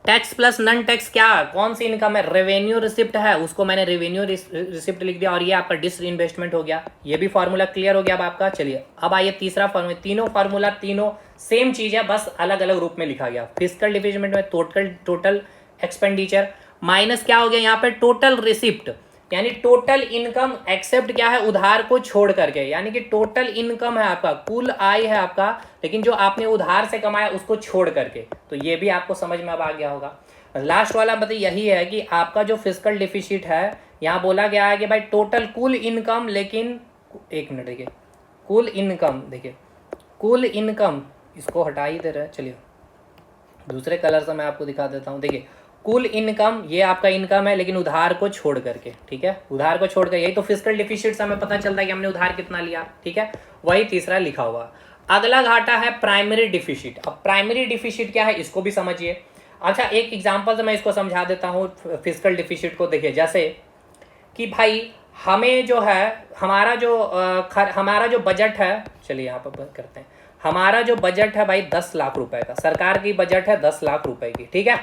Speaker 1: टैक्स प्लस नन टैक्स क्या, कौन सी इनकम है, रेवेन्यू रिसिप्ट है, उसको मैंने रेवेन्यू रिसिप्ट लिख दिया, और ये आपका डिस इन्वेस्टमेंट हो गया। ये भी फार्मूला क्लियर हो गया अब आपका। चलिए अब आइए तीसरा फार्मूला, तीनों फार्मूला तीनों सेम चीज है, बस अलग अलग रूप में लिखा गया। फिस्कल डिविजमेंट में टोटल एक्सपेंडिचर माइनस क्या हो गया यहाँ पे, टोटल रिसिप्ट, यानी टोटल इनकम एक्सेप्ट क्या है, उधार को छोड़ करके, यानी कि टोटल इनकम है आपका, कुल आय है आपका, लेकिन जो आपने उधार से कमाया उसको छोड़ करके। तो ये भी आपको समझ में अब आ गया होगा। लास्ट वाला मतलब यही है कि आपका जो फिस्कल डिफिसिट है, यहाँ बोला गया है कि भाई टोटल कुल इनकम, लेकिन एक मिनट देखिए, कुल इनकम, देखिए कुल इनकम, इसको हटा ही दे रहे हैं, चलिए दूसरे कलर से मैं आपको दिखा देता हूँ। देखिए कुल इनकम, ये आपका इनकम है लेकिन उधार को छोड़ करके, ठीक है, उधार को छोड़ कर, यही तो फिस्कल डिफिसिट से हमें पता चलता है कि हमने उधार कितना लिया, ठीक है, वही तीसरा लिखा हुआ। अगला घाटा है प्राइमरी डिफिसिट। अब प्राइमरी डिफिसिट क्या है इसको भी समझिए। अच्छा एक एग्जांपल से मैं इसको समझा देता हूँ फिस्कल डिफिसिट को। देखिए जैसे कि भाई हमें जो है हमारा जो बजट है, चलिए यहाँ पर करते हैं, हमारा जो बजट है भाई 10 लाख रुपए का, सरकार की बजट है 10 लाख रुपए की, ठीक है,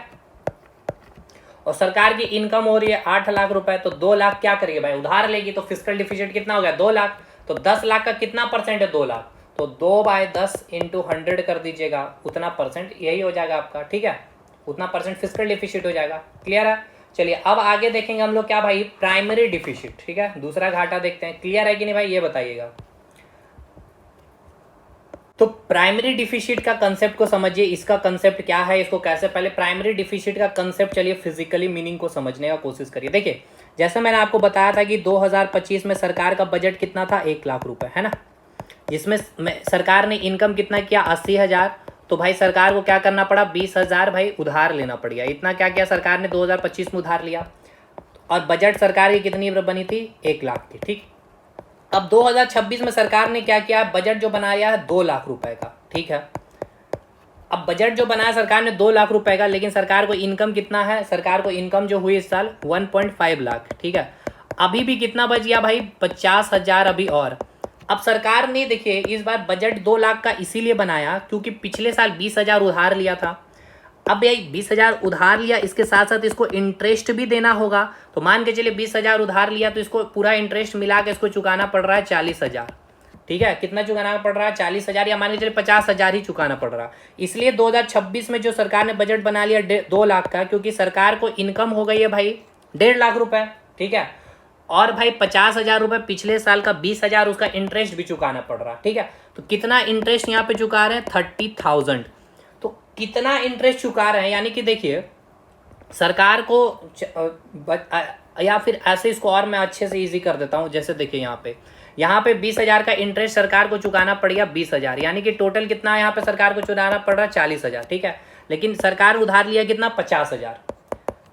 Speaker 1: और सरकार की इनकम हो रही है 8 लाख रुपए, तो 2 लाख क्या करेगी भाई, उधार लेगी, तो फिस्कल डिफिसिट कितना हो गया, 2 लाख। तो 10 लाख का कितना परसेंट है, 2 लाख, तो 2/10 इंटू 100 कर दीजिएगा, उतना परसेंट यही हो जाएगा आपका, ठीक है, उतना परसेंट फिस्कल डिफिसिट हो जाएगा। क्लियर है। चलिए अब आगे देखेंगे हम लोग क्या भाई, प्राइमरी डिफिसिट, ठीक है, दूसरा घाटा देखते हैं। क्लियर है कि नहीं भाई, ये बताइएगा। तो प्राइमरी डिफिसिट का कंसेप्ट को समझिए, इसका कंसेप्ट क्या है, इसको कैसे, पहले प्राइमरी डिफिसिट का कंसेप्ट, चलिए फिजिकली मीनिंग को समझने का कोशिश करिए। देखिए जैसे मैंने आपको बताया था कि 2025 में सरकार का बजट कितना था, 1 लाख रुपए, है ना, जिसमें सरकार ने इनकम कितना किया, 80,000, तो भाई सरकार को क्या करना पड़ा, 20,000 भाई उधार लेना पड़ गया। इतना क्या किया सरकार ने 2025 में उधार लिया, और बजट सरकार की कितनी बनी थी, 1 लाख की, ठीक। अब 2026 में सरकार ने क्या किया, बजट जो बनाया है 2 लाख रुपए का, ठीक है। अब बजट जो बनाया सरकार ने 2 लाख रुपए का, लेकिन सरकार को इनकम कितना है, सरकार को इनकम जो हुई इस साल 1.5 लाख, ठीक है। अभी भी कितना बच गया भाई, 50,000 अभी और। अब सरकार ने देखिए इस बार बजट 2 लाख का इसीलिए बनाया क्योंकि पिछले साल 20,000 उधार लिया था। अब यही 20,000 उधार लिया, इसके साथ साथ इसको इंटरेस्ट भी देना होगा, तो मान के चलिए 20,000 उधार लिया तो इसको पूरा इंटरेस्ट मिला के इसको चुकाना पड़ रहा है 40,000, ठीक है, कितना चुकाना पड़ रहा है, 40,000, या मान के चलिए 50,000 ही चुकाना पड़ रहा है। इसलिए 2026 में जो सरकार ने बजट बना लिया 2 लाख का, क्योंकि सरकार को इनकम हो गई है भाई 1.5 लाख रुपए, ठीक है, और भाई 50,000 रुपए पिछले साल का 20,000 उसका इंटरेस्ट भी चुकाना पड़ रहा है, ठीक है। तो कितना इंटरेस्ट यहाँ पे चुका रहे हैं, 30,000। तो कितना इंटरेस्ट चुका रहे हैं, यानी कि देखिए सरकार को या फिर ऐसे इसको और मैं अच्छे से इजी कर देता हूँ। जैसे देखिए यहाँ पे 20,000 का इंटरेस्ट सरकार को चुकाना पड़ गया 20,000, यानी कि टोटल कितना यहाँ पे सरकार को चुकाना पड़ रहा है 40,000, ठीक है। लेकिन सरकार उधार लिया कितना, 50,000,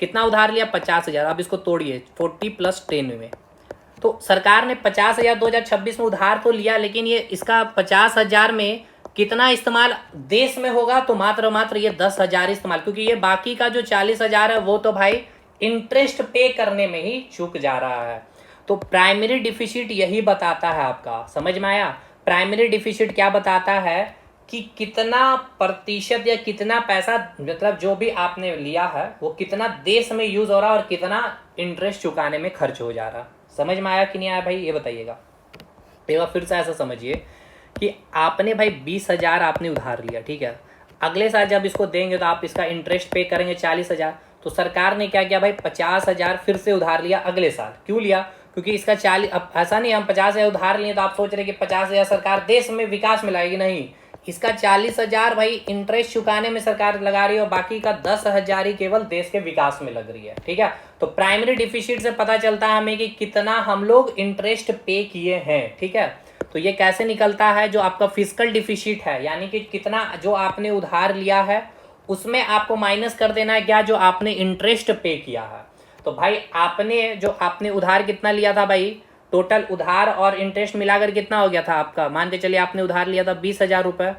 Speaker 1: कितना उधार लिया, 50,000। अब इसको तोड़िए 40 + 10 में, तो सरकार ने 50,000 2026 में उधार तो लिया, लेकिन ये इसका 50,000 में कितना इस्तेमाल देश में होगा, तो मात्र ये 10,000 इस्तेमाल, क्योंकि ये बाकी का जो 40,000 है वो तो भाई इंटरेस्ट पे करने में ही चूक जा रहा है। तो प्राइमरी डिफिसिट यही बताता है आपका, समझ में आया। प्राइमरी डिफिसिट क्या बताता है कि कितना प्रतिशत या कितना पैसा, मतलब जो भी आपने लिया है वो कितना देश में यूज हो रहा है और कितना इंटरेस्ट चुकाने में खर्च हो जा रहा। समझ में आया कि नहीं आया भाई, ये बताइएगा। एक बार फिर से ऐसा समझिए कि आपने भाई 20,000 आपने उधार लिया, ठीक है, अगले साल जब इसको देंगे तो आप इसका इंटरेस्ट पे करेंगे 40,000, तो सरकार ने क्या किया भाई 50,000 फिर से उधार लिया अगले साल। क्यों लिया, क्योंकि इसका 40, अब ऐसा नहीं हम 50,000 उधार लिए तो आप सोच रहे कि 50,000 सरकार देश में विकास में लाएगी, नहीं, इसका 40,000 भाई इंटरेस्ट चुकाने में सरकार लगा रही है और बाकी का 10,000 ही केवल देश के विकास में लग रही है, ठीक है। तो प्राइमरी डिफिसिट से पता चलता है हमें कि कितना हम लोग इंटरेस्ट पे किए हैं, ठीक है। तो ये कैसे निकलता है, जो आपका फिस्कल डिफिसिट है, यानी कि कितना जो आपने उधार लिया है उसमें आपको माइनस कर देना है क्या, जो आपने इंटरेस्ट पे किया है। तो भाई आपने उधार कितना लिया था भाई, टोटल उधार और इंटरेस्ट मिलाकर कितना हो गया था आपका, मान के चलिए आपने उधार लिया था 20,000 रुपए,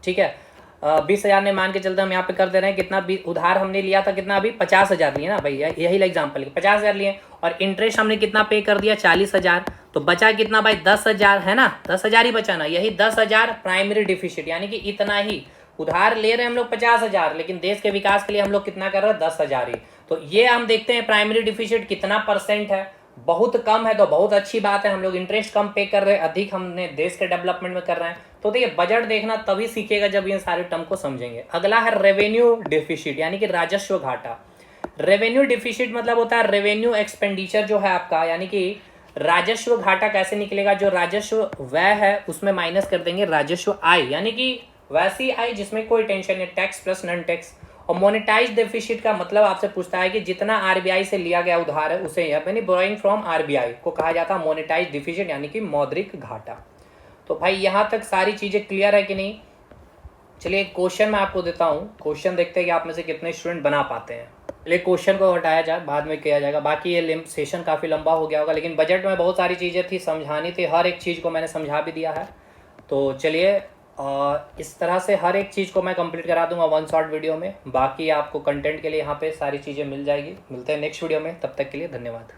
Speaker 1: ठीक है। 20,000 ने मान के चलते हम यहाँ पे कर दे रहे हैं कितना, उधार हमने लिया था कितना, अभी 50,000 लिए ना भाई, यही एग्जाम्पल 50,000 लिए और इंटरेस्ट हमने कितना पे कर दिया 40,000, तो बचा कितना भाई 10,000 है ना, 10,000 ही बचा ना, यही 10,000 प्राइमरी डिफिसिट, यानी कि इतना ही उधार ले रहे हैं हम लोग 50,000, लेकिन देश के विकास के लिए हम लोग कितना कर रहे हैं 10,000 ही। तो ये हम देखते हैं प्राइमरी डिफिसिट कितना परसेंट है, बहुत कम है, तो बहुत अच्छी बात है, हम लोग इंटरेस्ट कम पे कर रहे हैं, अधिक हमने देश के डेवलपमेंट में कर रहे हैं। तो देखिए बजट देखना तभी सीखेगा जब ये सारे टर्म को समझेंगे। अगला है रेवेन्यू डिफिसिट, यानी कि राजस्व घाटा। रेवेन्यू डिफिसिट मतलब होता है रेवेन्यू एक्सपेंडिचर जो है आपका, यानी कि राजस्व घाटा कैसे निकलेगा, जो राजस्व व्यय है उसमें माइनस कर देंगे राजस्व आय, यानी कि वैसी आय जिसमें कोई टेंशन नहीं, टैक्स प्लस नॉन टैक्स। और मोनेटाइज डेफिसिट का मतलब आपसे पूछता है कि जितना आरबीआई से लिया गया उधार है उसे, यानी बोरोइंग फ्रॉम आरबीआई को कहा जाता है मोनेटाइज डेफिसिट, यानी कि मौद्रिक घाटा। तो भाई यहाँ तक सारी चीजें क्लियर है कि नहीं। चलिए क्वेश्चन मैं आपको देता हूँ, क्वेश्चन देखते हैं कि आप में से कितने स्टूडेंट बना पाते हैं। चलिए क्वेश्चन को हटाया जाए, बाद में किया जाएगा, बाकी ये सेशन काफ़ी लंबा हो गया होगा, लेकिन बजट में बहुत सारी चीज़ें थी समझानी थी, हर एक चीज़ को मैंने समझा भी दिया है। तो चलिए इस तरह से हर एक चीज़ को मैं कंप्लीट करा दूंगा वन शॉर्ट वीडियो में। बाकी आपको कंटेंट के लिए यहाँ पे सारी चीज़ें मिल जाएगी। मिलते हैं नेक्स्ट वीडियो में, तब तक के लिए धन्यवाद।